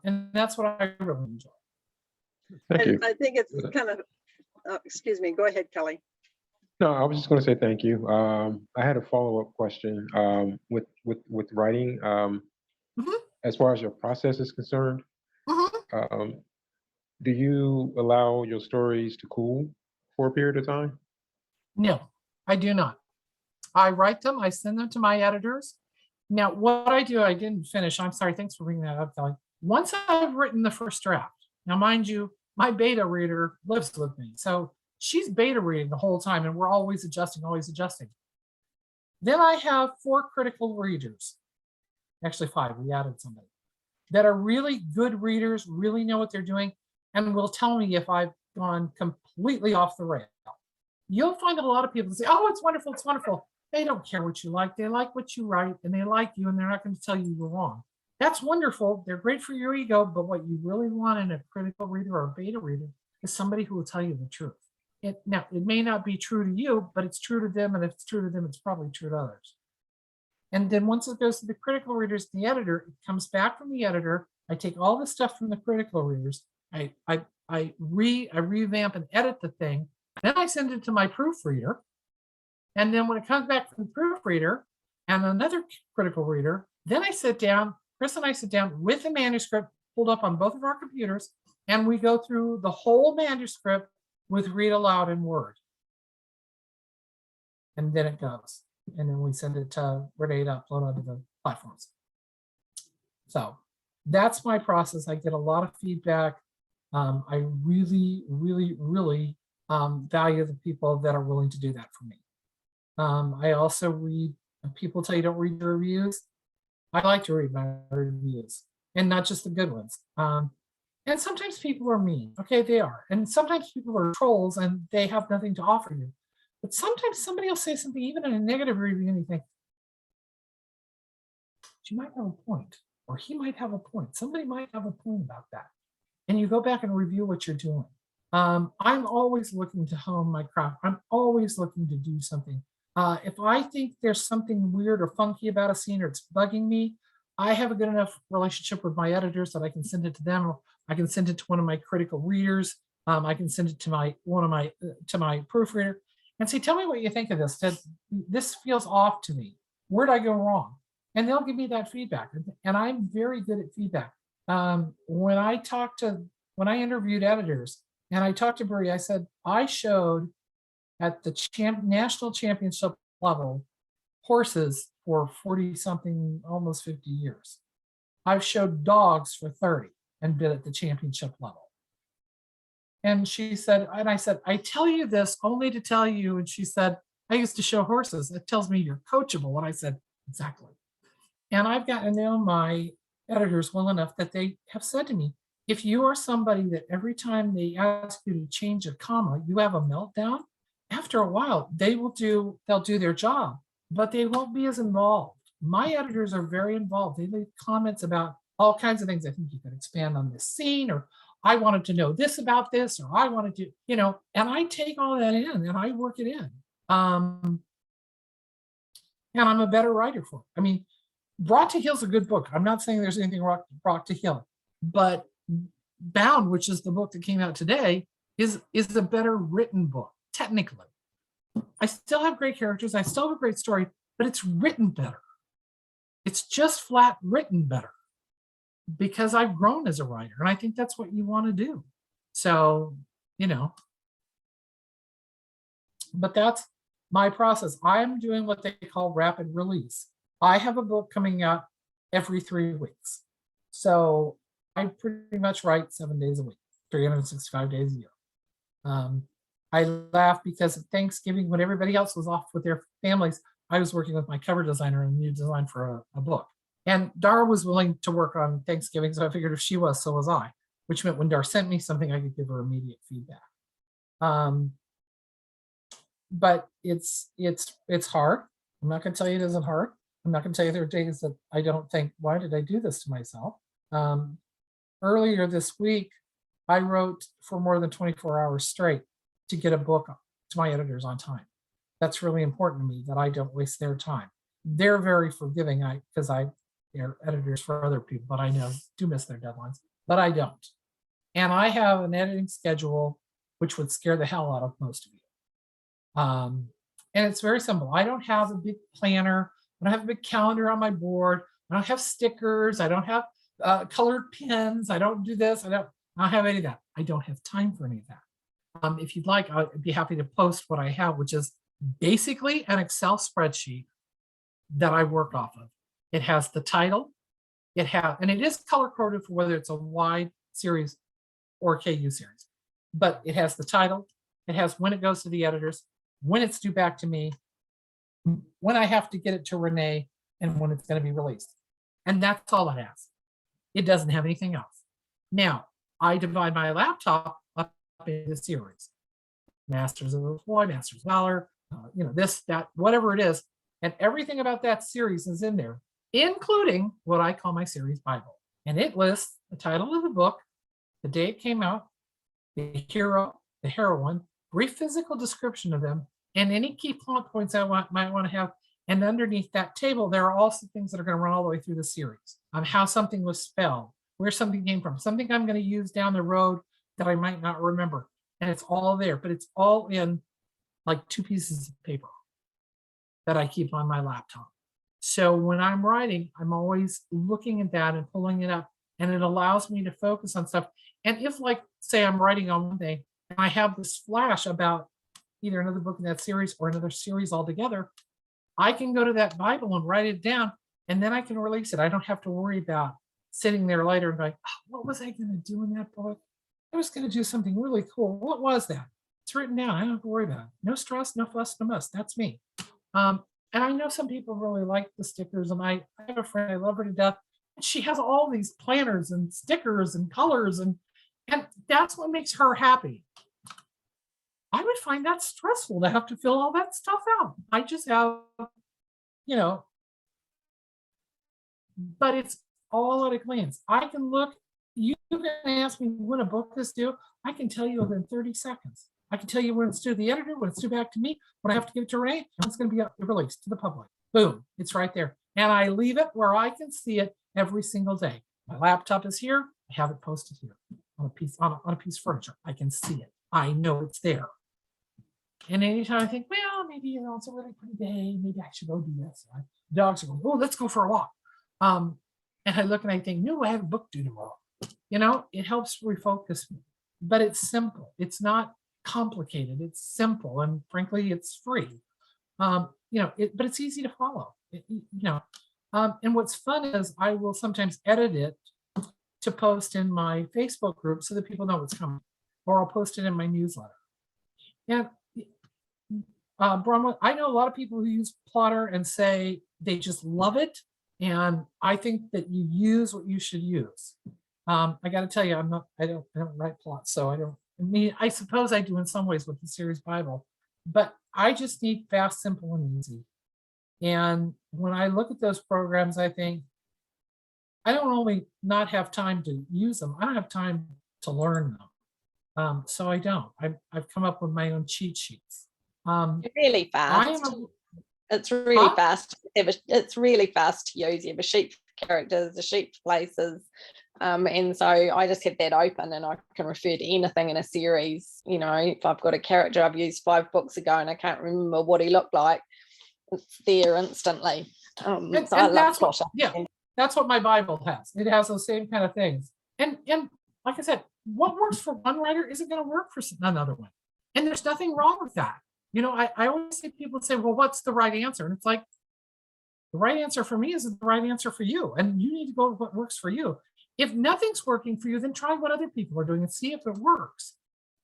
And that's what I really enjoy. Thank you. I think it's kind of, excuse me, go ahead, Kelly. No, I was just going to say thank you. I had a follow-up question with writing. As far as your process is concerned, do you allow your stories to cool for a period of time? No, I do not. I write them, I send them to my editors. Now, what I do, I didn't finish. I'm sorry, thanks for bringing that up, Kelly. Once I've written the first draft, now mind you, my beta reader lives with me. So she's beta reading the whole time and we're always adjusting, always adjusting. Then I have 4 critical readers, actually 5, we added somebody, that are really good readers, really know what they're doing, and will tell me if I've gone completely off the rail. You'll find that a lot of people say, oh, it's wonderful, it's wonderful. They don't care what you like. They like what you write and they like you and they're not going to tell you you're wrong. That's wonderful. They're great for your ego, but what you really want in a critical reader or a beta reader is somebody who will tell you the truth. Now, it may not be true to you, but it's true to them. And if it's true to them, it's probably true to others. And then once it goes to the critical readers, the editor, it comes back from the editor. I take all the stuff from the critical readers. I revamp and edit the thing. Then I send it to my proofreader. And then when it comes back from the proofreader and another critical reader, then I sit down, Chris and I sit down with the manuscript pulled up on both of our computers, and we go through the whole manuscript with read aloud in Word. And then it goes. And then we send it to Renee to upload onto the platforms. So that's my process. I get a lot of feedback. I really, really, really value the people that are willing to do that for me. I also read, people tell you don't read your reviews. I like to read my reviews, and not just the good ones. And sometimes people are mean. Okay, they are. And sometimes people are trolls and they have nothing to offer you. But sometimes somebody will say something, even in a negative review, and you think, she might have a point, or he might have a point. Somebody might have a point about that. And you go back and review what you're doing. I'm always looking to hone my craft. I'm always looking to do something. If I think there's something weird or funky about a scene or it's bugging me, I have a good enough relationship with my editors that I can send it to them. Or I can send it to one of my critical readers. I can send it to my proofreader and say, tell me what you think of this. This feels off to me. Where'd I go wrong? And they'll give me that feedback. And I'm very good at feedback. When I interviewed editors and I talked to Brie, I said, I showed at the national championship level horses for 40 something, almost 50 years. I've showed dogs for 30 and been at the championship level. And she said, and I said, I tell you this only to tell you. And she said, I used to show horses. It tells me you're coachable. And I said, exactly. And I've gotten to know my editors well enough that they have said to me, if you are somebody that every time they ask you to change a comma, you have a meltdown, after a while, they'll do their job, but they won't be as involved. My editors are very involved. They leave comments about all kinds of things. I think you could expand on this scene, or I wanted to know this about this, or I wanted to, and I take all that in and I work it in. And I'm a better writer for it. I mean, Brought to Heel's a good book. I'm not saying there's anything wrong with Brought to Heel, but Bound, which is the book that came out today, is a better written book, technically. I still have great characters, I still have a great story, but it's written better. It's just flat written better because I've grown as a writer, and I think that's what you want to do. So, but that's my process. I'm doing what they call rapid release. I have a book coming out every 3 weeks. So I pretty much write 7 days a week, 365 days a year. I laugh because at Thanksgiving, when everybody else was off with their families, I was working with my cover designer on a new design for a book. And Dar was willing to work on Thanksgiving, so I figured if she was, so was I, which meant when Dar sent me something, I could give her immediate feedback. But it's hard. I'm not going to tell you it isn't hard. I'm not going to tell you there are days that I don't think, why did I do this to myself? Earlier this week, I wrote for more than 24 hours straight to get a book to my editors on time. That's really important to me that I don't waste their time. They're very forgiving because they're editors for other people, but I know do miss their deadlines, but I don't. And I have an editing schedule which would scare the hell out of most of you. And it's very simple. I don't have a big planner. I don't have a big calendar on my board. I don't have stickers. I don't have colored pins. I don't do this. I don't have any of that. I don't have time for any of that. If you'd like, I'd be happy to post what I have, which is basically an Excel spreadsheet that I work off of. It has the title. And it is color coded for whether it's a wide series or KU series. But it has the title. It has when it goes to the editors, when it's due back to me, when I have to get it to Renee, and when it's going to be released. And that's all it has. It doesn't have anything else. Now, I divide my laptop up into series. Masters of the Floyd, Masters of Valor, this, that, whatever it is. And everything about that series is in there, including what I call my series Bible. And it lists the title of the book, the day it came out, the hero, the heroine, brief physical description of them, and any key plot points I might want to have. And underneath that table, there are also things that are going to run all the way through the series. How something was spelled, where something came from, something I'm going to use down the road that I might not remember. And it's all there, but it's all in like 2 pieces of paper that I keep on my laptop. So when I'm writing, I'm always looking at that and pulling it up, and it allows me to focus on stuff. And if, like, say I'm writing on one day and I have this flash about either another book in that series or another series altogether, I can go to that Bible and write it down, and then I can release it. I don't have to worry about sitting there later and going, oh, what was I going to do in that book? I was going to do something really cool. What was that? It's written down. I don't have to worry about it. No stress, no fuss, no muss. That's me. And I know some people really like the stickers, and I have a friend, I love her to death. And she has all these planners and stickers and colors, and that's what makes her happy. I would find that stressful to have to fill all that stuff out. I just have, but it's all at a glance. I can look, you can ask me when a book is due. I can tell you within 30 seconds. I can tell you when it's due to the editor, when it's due back to me, when I have to give it to Renee, and when it's going to be released to the public. Boom, it's right there. And I leave it where I can see it every single day. My laptop is here. I have it posted here on a piece of furniture. I can see it. I know it's there. And anytime I think, well, maybe it's a really pretty day, maybe I should go do this. Dogs are going, oh, let's go for a walk. And I look and I think, no, I have a book due tomorrow. It helps refocus me. But it's simple. It's not complicated. It's simple, and frankly, it's free. But it's easy to follow. And what's fun is I will sometimes edit it to post in my Facebook group so that people know what's coming, or I'll post it in my newsletter. And Bronwyn, I know a lot of people who use Plotter and say they just love it. And I think that you use what you should use. I got to tell you, I don't write plots, so I mean, I suppose I do in some ways with the series Bible, but I just need fast, simple, and easy. And when I look at those programs, I think I don't only not have time to use them, I don't have time to learn them. So I don't. I've come up with my own cheat sheets. Really I am fast. a, It's really Huh? fast. It's really fast to use. You have a sheet for characters, a sheet for places. And so I just have that open and I can refer to anything in a series. You know, if I've got a character I've used 5 books ago and I can't remember what he looked like, it's there instantly. So and I love that's what, Plotter. yeah, that's what my Bible has. It has those same kind of things. And like I said, what works for one writer isn't going to work for another one. And there's nothing wrong with that. You know, I always see people say, well, what's the right answer? And it's like, the right answer for me isn't the right answer for you. And you need to go with what works for you. If nothing's working for you, then try what other people are doing and see if it works.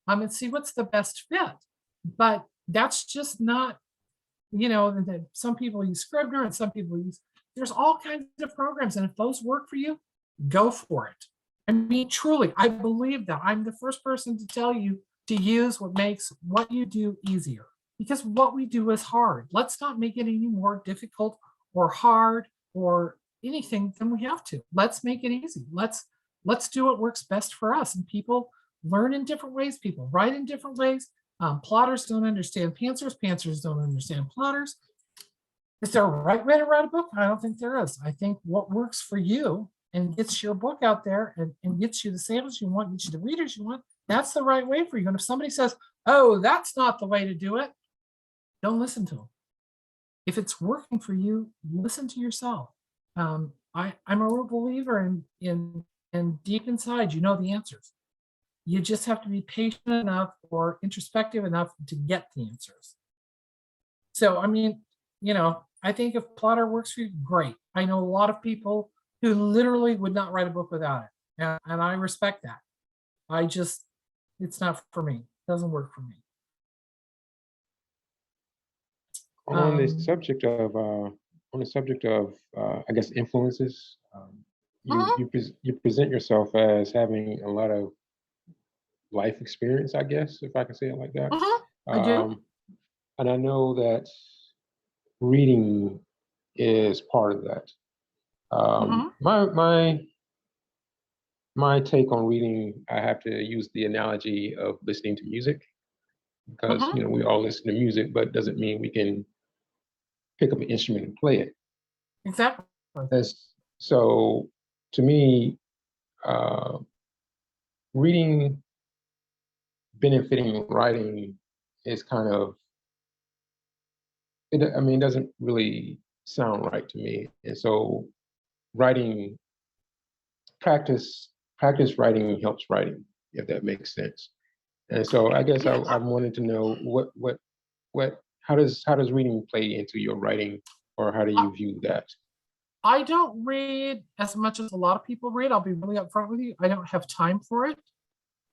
And see what's the best fit. But that's just not, you know, some people use Scrivener and some people use, there's all kinds of programs. And if those work for you, go for it. I mean, truly, I believe that. I'm the first person to tell you to use what makes what you do easier. Because what we do is hard. Let's not make it any more difficult or hard or anything than we have to. Let's make it easy. Let's do what works best for us. And people learn in different ways. People write in different ways. Plotters don't understand pantsers. Pantsers don't understand plotters. Is there a right way to write a book? I don't think there is. I think what works for you and gets your book out there and gets you the sales you want, gets you the readers you want, that's the right way for you. And if somebody says, oh, that's not the way to do it, don't listen to them. If it's working for you, listen to yourself. I'm a real believer in deep inside, you know the answers. You just have to be patient enough or introspective enough to get the answers. So, I mean, you know, I think if Plotter works for you, great. I know a lot of people who literally would not write a book without it. And I respect that. It's not for me. It doesn't work for me. On the Um, subject of, I guess, influences, you present yourself as having a lot of life experience, I guess, if I can say it like that. I do. And I know that reading is part of that. My take on reading, I have to use the analogy of listening to music because you know we all listen to music, but doesn't mean we can pick up an instrument and play it. Exactly. So to me, reading benefiting writing is kind of it. I mean, it doesn't really sound right to me, and so writing practice writing helps writing, if that makes sense. And so I guess I wanted to know how does reading play into your writing, or how do you view that? I don't read as much as a lot of people read. I'll be really upfront with you. I don't have time for it.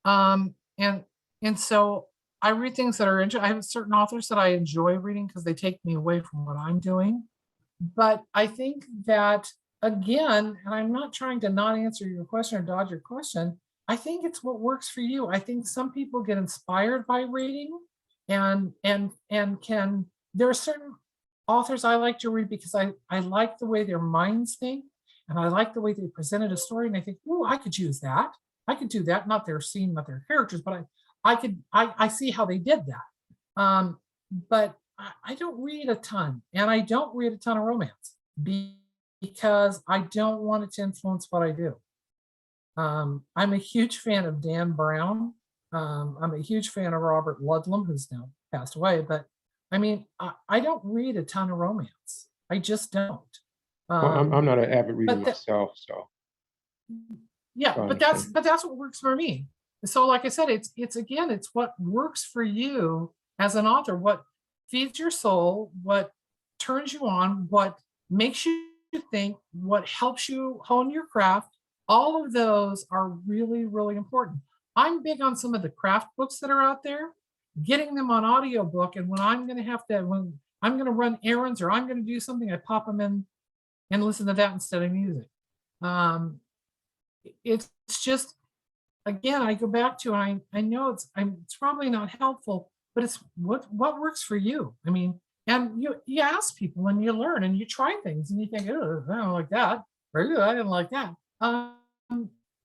And so I read things that are interesting. I have certain authors that I enjoy reading because they take me away from what I'm doing. But I think that, again, and I'm not trying to not answer your question or dodge your question, I think it's what works for you. I think some people get inspired by reading and can, there are certain authors I like to read because I like the way their minds think and I like the way they presented a story and I think, oh, I could use that. I could do that, not their scene, not their characters, but I see how they did that. But I don't read a ton, and I don't read a ton of romance because I don't want it to influence what I do. I'm a huge fan of Dan Brown. I'm a huge fan of Robert Ludlum, who's now passed away. But I mean, I don't read a ton of romance. I just don't. Well, I'm not an avid reader myself, so yeah, I but that's what works for me. So, like I said, it's again, it's what works for you as an author, what feeds your soul, what turns you on, what makes you think, what helps you hone your craft. All of those are really, really important. I'm big on some of the craft books that are out there. getting them on audiobook. And when I'm going to run errands or I'm going to do something, I pop them in and listen to that instead of music. It's just, again, I go back to, I know it's probably not helpful, but it's what works for you. I mean, and you ask people and you learn and you try things and you think, oh, I don't like that, or "Ew, I didn't like that."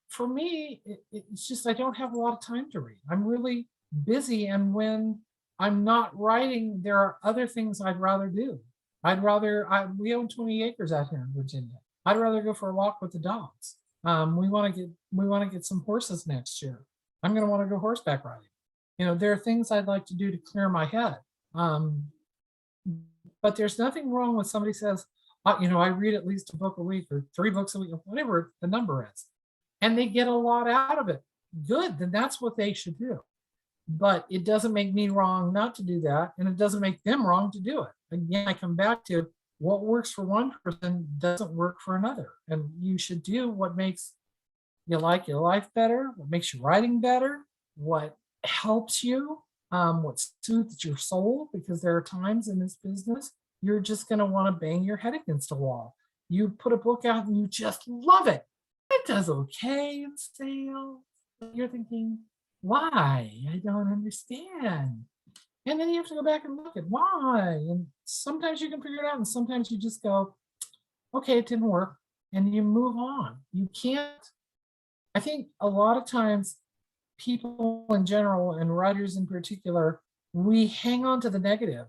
For me, it's just I don't have a lot of time to read. I'm really busy, and when I'm not writing, there are other things I'd rather do. We own 20 acres out here in Virginia. I'd rather go for a walk with the dogs. We want to get some horses next year. I'm going to want to go horseback riding. There are things I'd like to do to clear my head. But there's nothing wrong when somebody says, I read at least a book a week or 3 books a week, or whatever the number is, and they get a lot out of it. Good, then that's what they should do. But it doesn't make me wrong not to do that, and it doesn't make them wrong to do it. Again, I come back to what works for one person doesn't work for another, and you should do what makes you like your life better, what makes your writing better, what helps you, what soothes your soul, because there are times in this business you're just going to want to bang your head against a wall. You put a book out and you just love it. It does okay in sales. You're thinking, why? I don't understand. And then you have to go back and look at why. And sometimes you can figure it out, and sometimes you just go, okay, it didn't work, and you move on. You can't, I think a lot of times people in general and writers in particular, we hang on to the negative.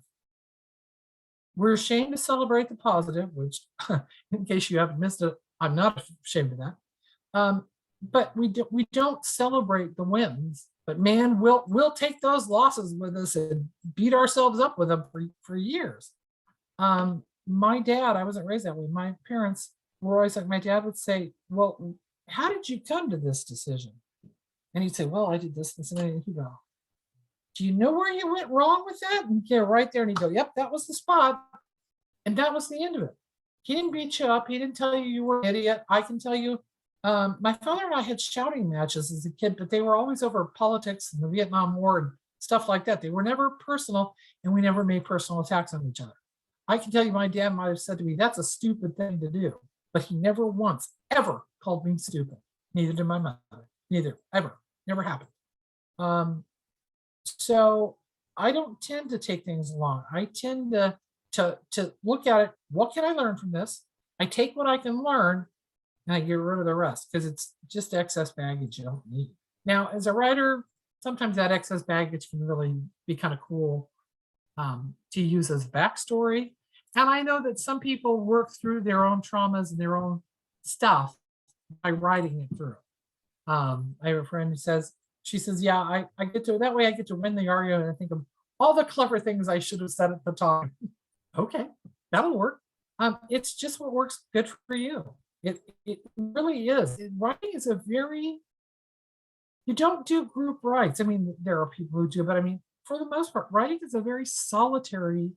We're ashamed to celebrate the positive, which in case you haven't missed it, I'm not ashamed of that. But we don't celebrate the wins. But man, we'll take those losses with us and beat ourselves up with them for years. My dad, I wasn't raised that way. My parents were always like, my dad would say, well, how did you come to this decision? And he'd say, well, I did this, and he'd go, do you know where you went wrong with that? And yeah, right there. And he'd go, yep, that was the spot. And that was the end of it. He didn't beat you up. He didn't tell you were an idiot. I can tell you, my father and I had shouting matches as a kid, but they were always over politics and the Vietnam War and stuff like that. They were never personal, and we never made personal attacks on each other. I can tell you, my dad might have said to me, that's a stupid thing to do, but he never once, ever called me stupid. Neither did my mother. Neither, ever. Never happened. So I don't tend to take things along. I tend to look at it. What can I learn from this? I take what I can learn, and I get rid of the rest, because it's just excess baggage you don't need. Now, as a writer, sometimes that excess baggage can really be kind of cool to use as backstory. And I know that some people work through their own traumas and their own stuff by writing it through. I have a friend who says, yeah, I get to, that way I get to win the argument and I think of all the clever things I should have said at the time. Okay, that'll work. It's just what works good for you. It really is. Writing is you don't do group writes. I mean, there are people who do, but I mean, for the most part, writing is a very solitary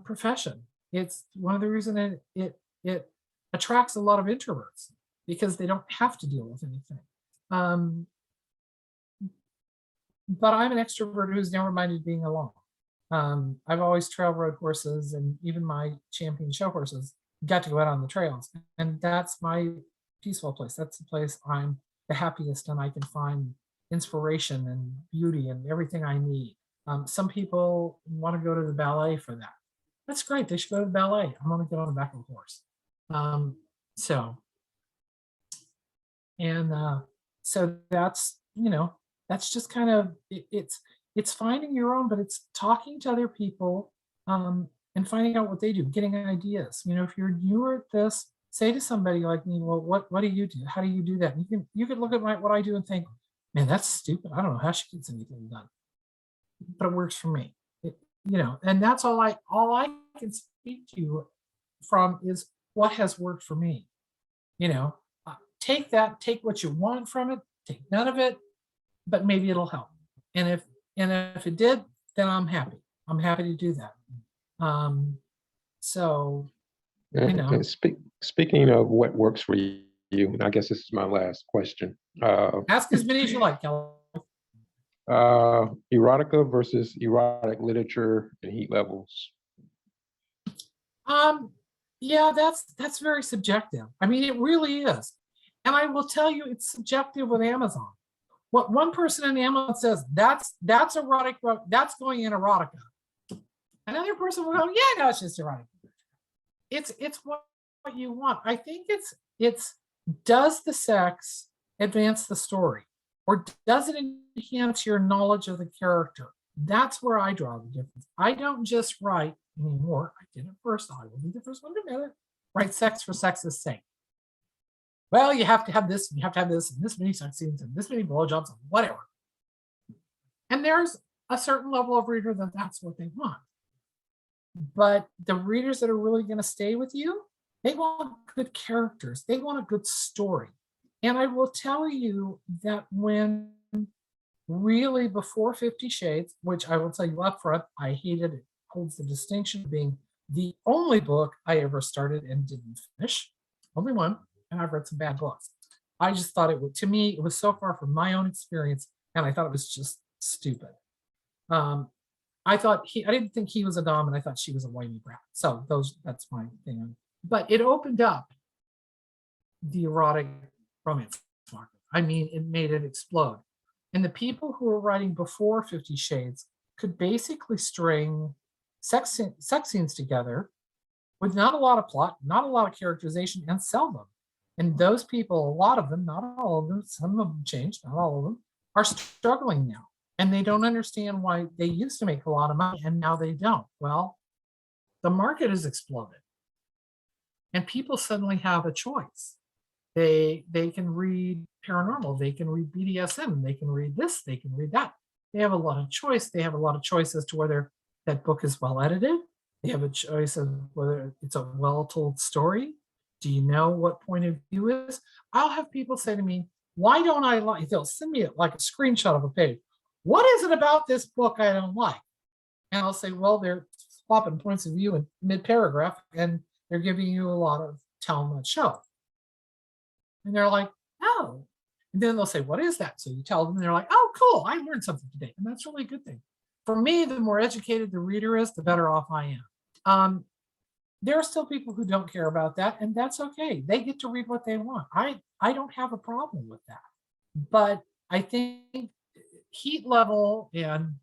profession. It's one of the reasons it attracts a lot of introverts, because they don't have to deal with anything. But I'm an extrovert who's never minded being alone. I've always trail rode horses, and even my champion show horses got to go out on the trails. And that's my peaceful place. That's the place I'm the happiest, and I can find inspiration and beauty and everything I need. Some people want to go to the ballet for that. That's great. They should go to the ballet. I want to get on the back of a horse. So that's, that's just kind of, it's finding your own, but it's talking to other people and finding out what they do, getting ideas. If you're newer at this, say to somebody like me, well, what do you do? How do you do that? And you can look at what I do and think, man, that's stupid. I don't know how she gets anything done, but it works for me. And that's all I can speak to you from is what has worked for me. Take what you want from it, take none of it, but maybe it'll help. And if it did, then I'm happy. I'm happy to do that. And speaking of what works for you, and I guess this is my last question. Ask as many as you like, Kelly. Erotica versus erotic literature and heat levels. Yeah, that's very subjective. I mean, it really is. And I will tell you, it's subjective with Amazon. What one person in Amazon says, that's erotic, that's going in erotica. Another person will go, yeah, no, it's just erotic. It's what you want. I think it's does the sex advance the story, or does it enhance your knowledge of the character? That's where I draw the difference. I don't just write anymore. I did it first. I will be the first one to admit it. Write sex for sex's sake. Well, you have to have this, and you have to have this, and this many sex scenes, and this many blowjobs, and whatever. And there's a certain level of reader that that's what they want. But the readers that are really going to stay with you, they want good characters. They want a good story. And I will tell you that when really before 50 Shades, which I will tell you up front, I hated it, holds the distinction of being the only book I ever started and didn't finish. Only one, and I've read some bad books. I just thought it would, to me, it was so far from my own experience, and I thought it was just stupid. I didn't think he was a dom, and I thought she was a whiny brat. So that's my thing. But it opened up the erotic romance market. I mean, it made it explode. And the people who were writing before 50 Shades could basically string sex scenes together with not a lot of plot, not a lot of characterization, and sell them. And those people, a lot of them, not all of them, some of them changed, not all of them, are struggling now. And they don't understand why they used to make a lot of money and now they don't. Well, the market has exploded. And people suddenly have a choice. They can read paranormal, they can read BDSM, they can read this, they can read that. They have a lot of choice. They have a lot of choice as to whether that book is well edited. They have a choice of whether it's a well-told story. Do you know what point of view is? I'll have people say to me, why don't I like, they'll send me like a screenshot of a page. What is it about this book I don't like? And I'll say, well, they're swapping points of view in mid-paragraph and they're giving you a lot of tell them what show. And they're like, oh. And then they'll say, what is that? So you tell them, and they're like, oh, cool, I learned something today. And that's really a good thing. For me, the more educated the reader is, the better off I am. There are still people who don't care about that, and that's okay. They get to read what they want. I don't have a problem with that. But I think heat level, and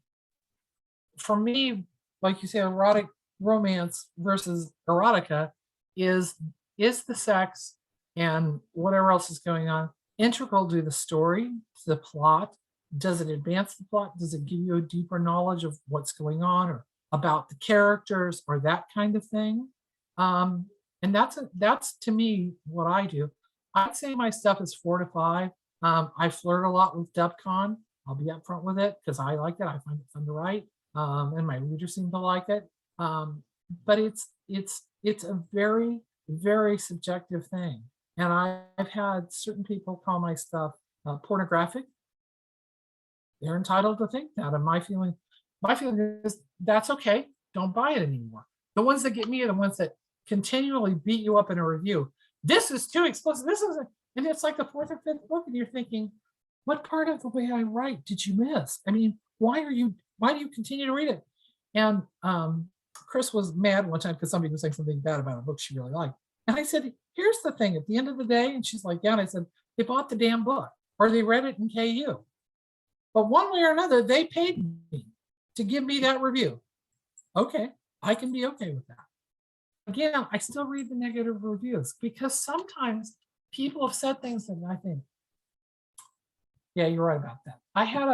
for me, like you say, erotic romance versus erotica is the sex and whatever else is going on integral to the story, to the plot? Does it advance the plot? Does it give you a deeper knowledge of what's going on or about the characters or that kind of thing? And that's to me what I do. I'd say my stuff is 4 to 5. I flirt a lot with DubCon. I'll be upfront with it because I like it. I find it fun to write, and my readers seem to like it. But it's a very, very subjective thing. And I've had certain people call my stuff pornographic. They're entitled to think that. And my feeling is that's okay. Don't buy it anymore. The ones that get me are the ones that continually beat you up in a review. This is too explicit. This isn't. And it's like the 4th or 5th book, and you're thinking, what part of the way I write did you miss? I mean, why do you continue to read it? And Chris was mad one time because somebody was saying something bad about a book she really liked. And I said, here's the thing, at the end of the day, and she's like, yeah, and I said, they bought the damn book or they read it in KU. But one way or another, they paid me to give me that review. Okay, I can be okay with that. Again, I still read the negative reviews because sometimes people have said things that I think, yeah, you're right about that. I had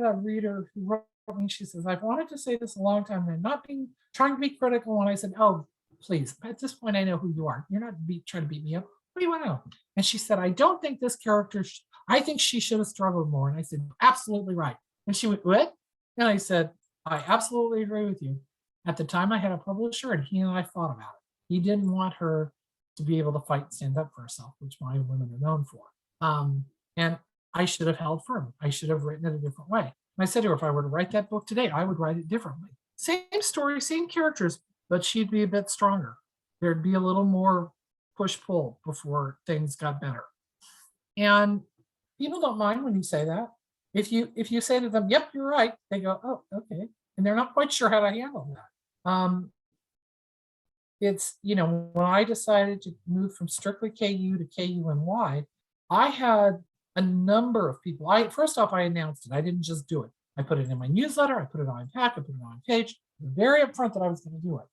a reader who wrote me, she says, I've wanted to say this a long time, and not being trying to be critical. And I said, oh, please, at this point, I know who you are. You're not trying to beat me up. What do you want to know? And she said, I don't think this character, I think she should have struggled more. And I said, absolutely right. And she went, what? And I said, I absolutely agree with you. At the time, I had a publisher, and he and I fought about it. He didn't want her to be able to fight and stand up for herself, which my women are known for. And I should have held firm. I should have written it a different way. And I said to her, if I were to write that book today, I would write it differently. Same story, same characters, but she'd be a bit stronger. There'd be a little more push-pull before things got better. And people don't mind when you say that. if you say to them, yep, you're right, they go, oh, okay. And they're not quite sure how to handle that. It's, when I decided to move from strictly KU to KUNY, I had a number of people. First off, I announced it. I didn't just do it. I put it in my newsletter, I put it on my pack, I put it on my page, very upfront that I was going to do it.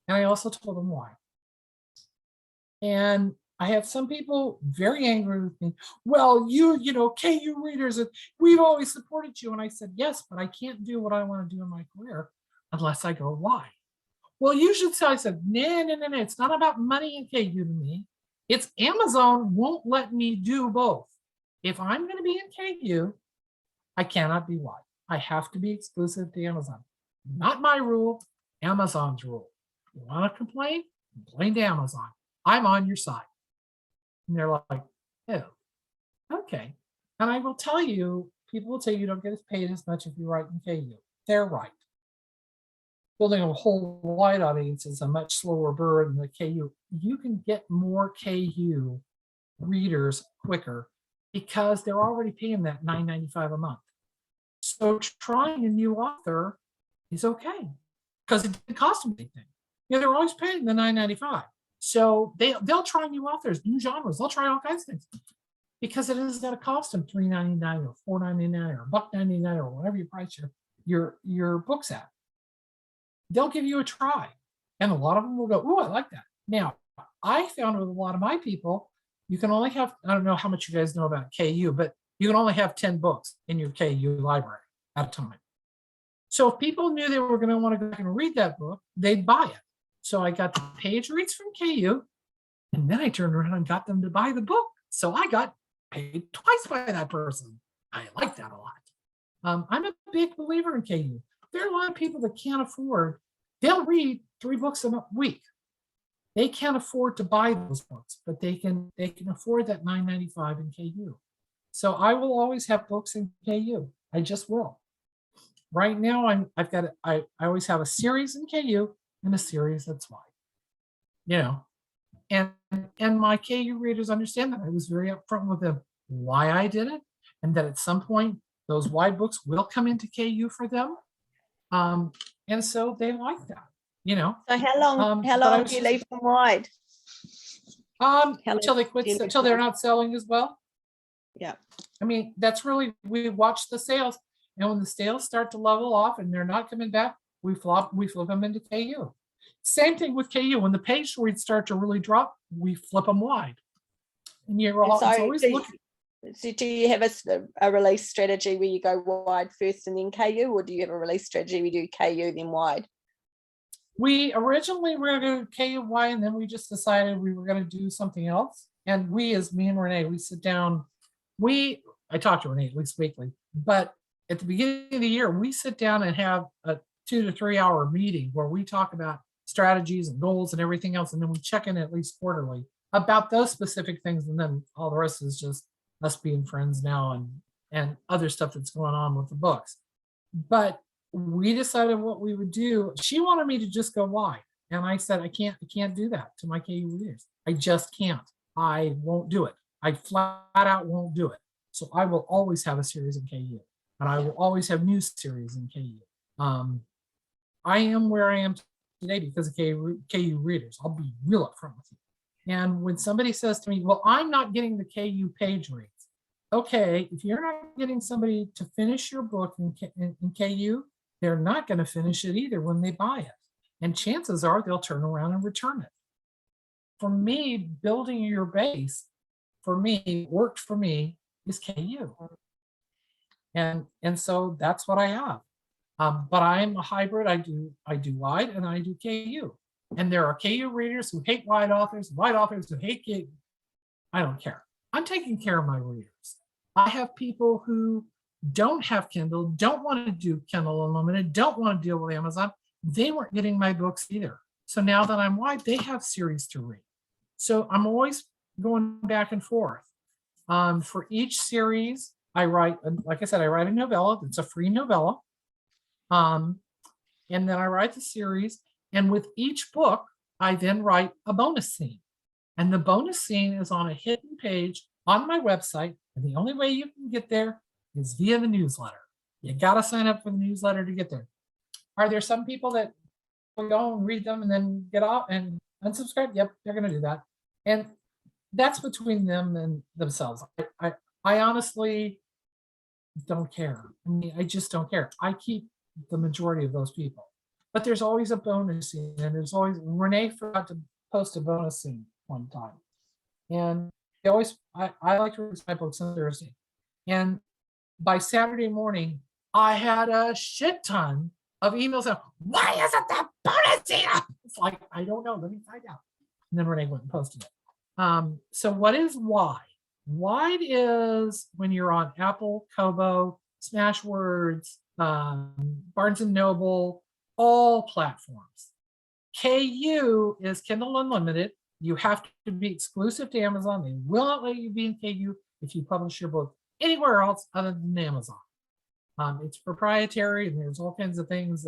And I also told them why. And I had some people very angry with me. Well, KU readers, we've always supported you. And I said, yes, but I can't do what I want to do in my career unless I go, why? Well, you should say, I said, no, it's not about money in KU to me. It's Amazon won't let me do both. If I'm going to be in KU, I cannot be wide. I have to be exclusive to Amazon. Not my rule, Amazon's rule. You want to complain? Complain to Amazon. I'm on your side. And they're like, oh, okay. And I will tell you, people will say you don't get paid as much if you write in KU. They're right. Building a whole wide audience is a much slower burn than KU. You can get more KU readers quicker because they're already paying that $9.95 a month. So trying a new author is okay because it didn't cost them anything. They're always paying the $9.95. So they'll try new authors, new genres. They'll try all kinds of things because it isn't going to cost them $3.99 or $4.99 or $1.99 or whatever you price your books at. They'll give you a try, and a lot of them will go, "Oh, I like that." Now, I found with a lot of my people, you can only have, I don't know how much you guys know about KU, but you can only have 10 books in your KU library at a time. So if people knew they were going to want to go back and read that book, they'd buy it. So I got the page reads from KU, and then I turned around and got them to buy the book. So I got paid twice by that person. I like that a lot. I'm a big believer in KU. There are a lot of people that can't afford, they'll read 3 books a week. They can't afford to buy those books, but they can afford that $9.95 in KU. So I will always have books in KU. I just will. Right now, I always have a series in KU and a series that's wide. And my KU readers understand that. I was very upfront with them why I did it, and that at some point those wide books will come into KU for them. And so they like that, So how long but I was do you just- leave them wide? until they quit, do you until they're leave not selling as well. Yeah. I mean, that's really, we watch the sales, and when the sales start to level off and they're not coming back, we flip them into KU. Same thing with KU. When the page reads start to really drop, we flip them wide. And you're And so always do you- looking. So do you have a release strategy where you go wide first and then KU, or do you have a release strategy where you do KU then wide? We originally were going to KUY, and then we just decided we were going to do something else. And me and Renee, we sit down. I talk to Renee at least weekly, but at the beginning of the year, we sit down and have a 2 to 3 hour meeting where we talk about strategies and goals and everything else. And then we check in at least quarterly about those specific things. And then all the rest is just us being friends now and other stuff that's going on with the books. But we decided what we would do. She wanted me to just go wide. And I said, I can't do that to my KU readers. I just can't. I won't do it. I flat out won't do it. So I will always have a series in KU, and I will always have new series in KU. I am where I am today because of KU readers. I'll be real upfront with you. And when somebody says to me, well, I'm not getting the KU page reads. Okay, if you're not getting somebody to finish your book in KU, they're not going to finish it either when they buy it. And chances are they'll turn around and return it. For me, building your base, worked for me, is KU. And so that's what I have. But I'm a hybrid. I do wide and I do KU. And there are KU readers who hate wide authors who hate KU. I don't care. I'm taking care of my readers. I have people who don't have Kindle, don't want to do Kindle Unlimited, don't want to deal with Amazon. They weren't getting my books either. So now that I'm wide, they have series to read. So I'm always going back and forth. For each series, I write, like I said, I write a novella. It's a free novella. And then I write the series. And with each book, I then write a bonus scene. And the bonus scene is on a hidden page on my website. And the only way you can get there is via the newsletter. You got to sign up for the newsletter to get there. Are there some people that will go and read them and then get off and unsubscribe? Yep, they're going to do that. And that's between them and themselves. I honestly don't care. I mean, I just don't care. I keep the majority of those people. But there's always a bonus scene, and there's always, Renee forgot to post a bonus scene one time. And they always, I like to read my books on Thursday. And by Saturday morning, I had a shit ton of emails of, why isn't that bonus scene? It's like, I don't know, let me find out. And then Renee went and posted it. So what is Wide? Wide is when you're on Apple, Kobo, Smashwords, Barnes and Noble, all platforms. KU is Kindle Unlimited. You have to be exclusive to Amazon. They will not let you be in KU if you publish your book anywhere else other than Amazon. It's proprietary, and there's all kinds of things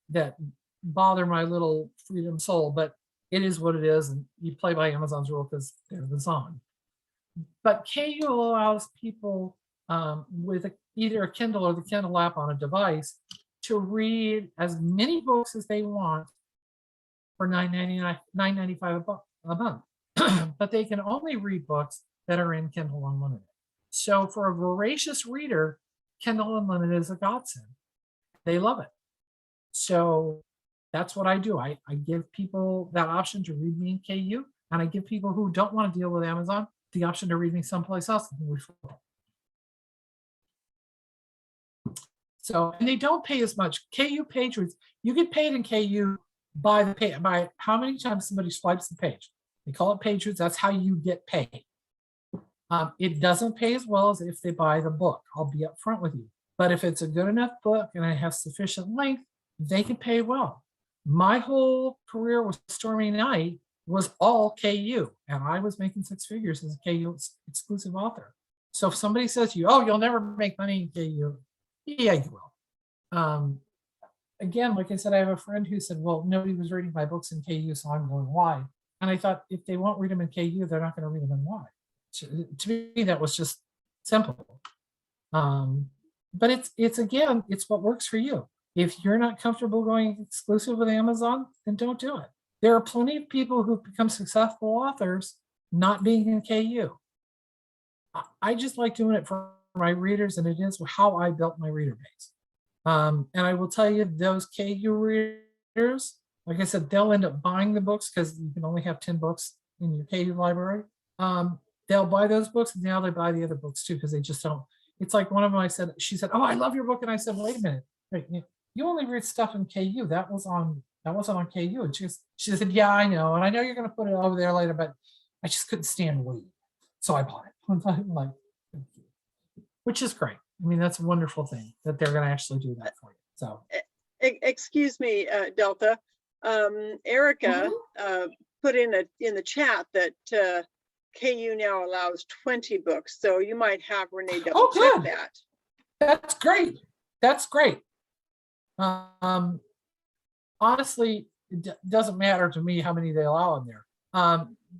that bother my little freedom soul, but it is what it is, and you play by Amazon's rule because they're the song. But KU allows people with either a Kindle or the Kindle app on a device to read as many books as they want for $9.95 a month. But they can only read books that are in Kindle Unlimited. So for a voracious reader, Kindle Unlimited is a godsend. They love it. So that's what I do. I give people that option to read me in KU, and I give people who don't want to deal with Amazon the option to read me someplace else. So, and they don't pay as much. KU patrons, you get paid in KU by how many times somebody swipes the page. They call it patrons. That's how you get paid. It doesn't pay as well as if they buy the book. I'll be upfront with you. But if it's a good enough book and it has sufficient length, they can pay well. My whole career with Stormy Night was all KU, and I was making six figures as a KU exclusive author. So if somebody says to you, oh, you'll never make money in KU, yeah, you will. Again, like I said, I have a friend who said, well, nobody was reading my books in KU, so I'm going wide. And I thought, if they won't read them in KU, they're not going to read them in wide. To me, that was just simple. But it's again, it's what works for you. If you're not comfortable going exclusive with Amazon, then don't do it. There are plenty of people who've become successful authors not being in KU. I just like doing it for my readers, and it is how I built my reader base. And I will tell you, those KU readers, like I said, they'll end up buying the books because you can only have 10 books in your KU library. They'll buy those books, and now they buy the other books too, because they just don't. It's like one of them, she said, oh, I love your book. And I said, wait a minute, you only read stuff in KU. That wasn't on KU. And she said, yeah, I know. And I know you're going to put it over there later, but I just couldn't stand waiting. So I bought it. I'm like, which is great. I mean, that's a wonderful thing that they're going to actually do that for you. So, Excuse me, Delta. Erica put in the chat that KU now allows 20 books. So you might have Renee double check that. That's great. That's great. Honestly, it doesn't matter to me how many they allow in there,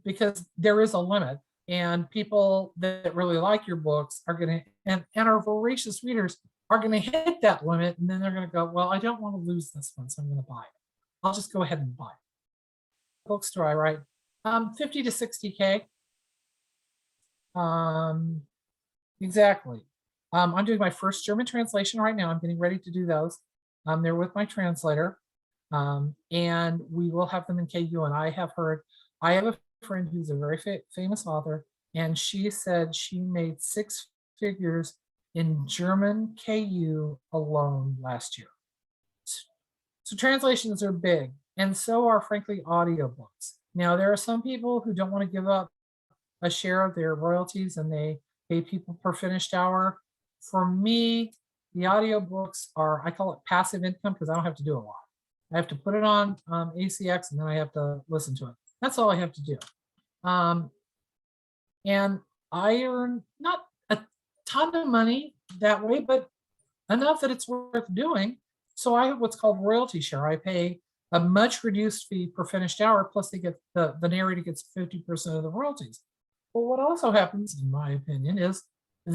because there is a limit, and people that really like your books are going to, and our voracious readers are going to hit that limit, and then they're going to go, well, I don't want to lose this one, so I'm going to buy it. I'll just go ahead and buy it. Books do I write? 50 to 60K. Exactly. I'm doing my first German translation right now. I'm getting ready to do those. They're with my translator. And we will have them in KU. And I have a friend who's a very famous author, and she said she made 6 figures in German KU alone last year. So translations are big, and so are frankly audiobooks. Now, there are some people who don't want to give up a share of their royalties, and they pay people per finished hour. For me, the audiobooks are, I call it passive income, because I don't have to do a lot. I have to put it on ACX, and then I have to listen to it. That's all I have to do. And I earn not a ton of money that way, but enough that it's worth doing. So I have what's called royalty share. I pay a much reduced fee per finished hour, plus they get the narrator gets 50% of the royalties. But what also happens, in my opinion, is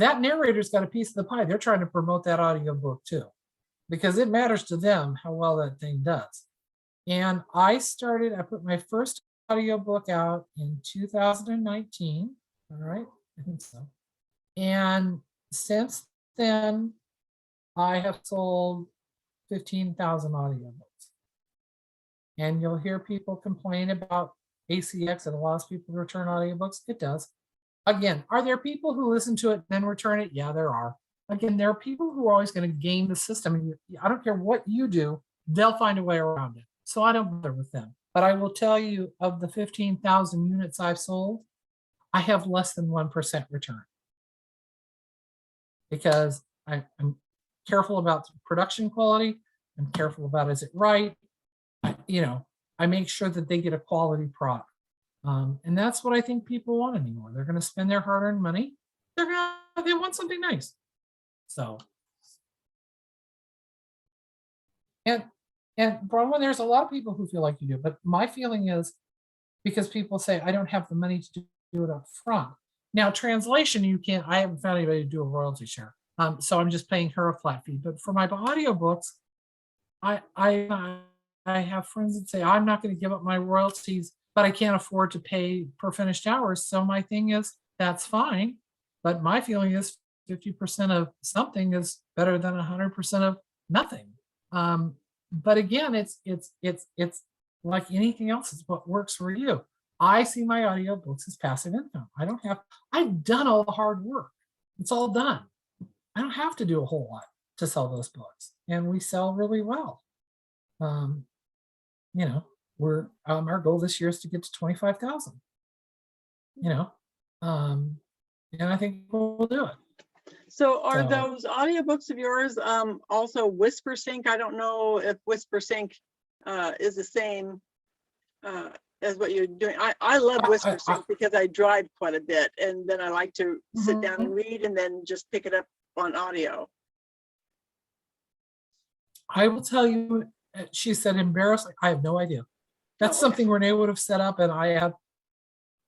that narrator's got a piece of the pie. They're trying to promote that audiobook too, because it matters to them how well that thing does. And I put my first audiobook out in 2019. All right, I think so. And since then, I have sold 15,000 audiobooks. And you'll hear people complain about ACX. It allows people to return audiobooks. It does. Again, are there people who listen to it and then return it? Yeah, there are. Again, there are people who are always going to game the system. And I don't care what you do, they'll find a way around it. So I don't bother with them. But I will tell you, of the 15,000 units I've sold, I have less than 1% return. Because I'm careful about production quality. I'm careful about, is it right? I make sure that they get a quality product. And that's what I think people want anymore. They're going to spend their hard-earned money. They want something nice. So, and Bronwyn, there's a lot of people who feel like you do, but my feeling is, because people say I don't have the money to do it up front. Now, translation, I haven't found anybody to do a royalty share. So I'm just paying her a flat fee. But for my audiobooks, I have friends that say I'm not going to give up my royalties, but I can't afford to pay per finished hours. So my thing is, that's fine. But my feeling is 50% of something is better than 100% of nothing. But again, it's like anything else. It's what works for you. I see my audiobooks as passive income. I've done all the hard work. It's all done. I don't have to do a whole lot to sell those books, and we sell really well. Our goal this year is to get to 25,000. And I think we'll do it. So are those audiobooks of yours also WhisperSync? I don't know if WhisperSync is the same as what you're doing. I love WhisperSync because I drive quite a bit, and then I like to sit down and read and then just pick it up on audio. I will tell you, she said embarrassed. I have no idea. That's something Renee would have set up, and I'm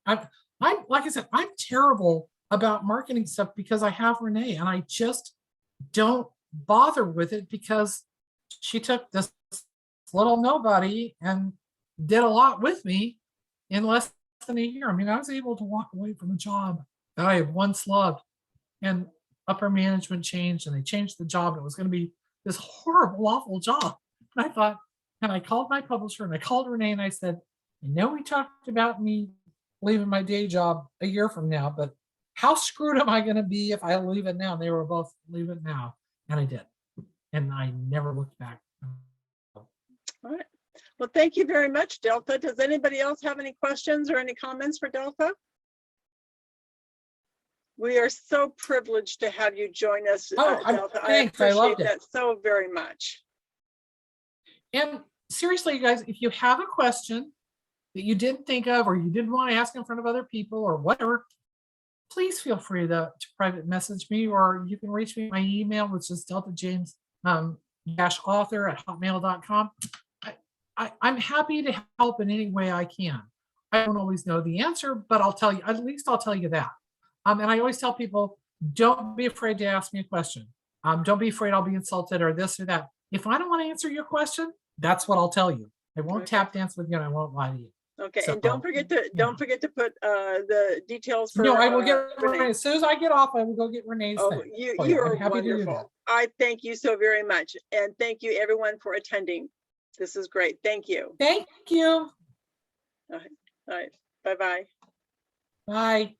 like I said, I'm terrible about marketing stuff because I have Renee, and I just don't bother with it because she took this little nobody and did a lot with me in less than a year. I mean, I was able to walk away from a job that I had once loved, and upper management changed, and they changed the job. It was going to be this horrible, awful job. And I thought, and I called my publisher and I called Renee and I said, I know we talked about me leaving my day job a year from now, but how screwed am I going to be if I leave it now? And they were both, leave it now. And I did. And I never looked back. All right. Well, thank you very much, Delta. Does anybody else have any questions or any comments for Delta? We are so privileged to have you join us, Delta. Thanks. I I loved appreciate it. that so very much. And seriously, you guys, if you have a question that you didn't think of, or you didn't want to ask in front of other people or whatever, please feel free to private message me, or you can reach me at my email, which is deltajames-author@hotmail.com. I'm happy to help in any way I can. I don't always know the answer, but I'll tell you, at least I'll tell you that. And I always tell people, don't be afraid to ask me a question. Don't be afraid I'll be insulted or this or that. If I don't want to answer your question, that's what I'll tell you. I won't tap dance with you, and I won't lie to you. Okay, So, and don't forget to put the details for. No, I will get Renee. Renee. As soon as I get off, I will go get Renee's Oh, thing. you are I'm happy to do that. wonderful. I thank you so very much, and thank you everyone for attending. This is great. Thank you. Thank you. All right. Bye-bye. Bye.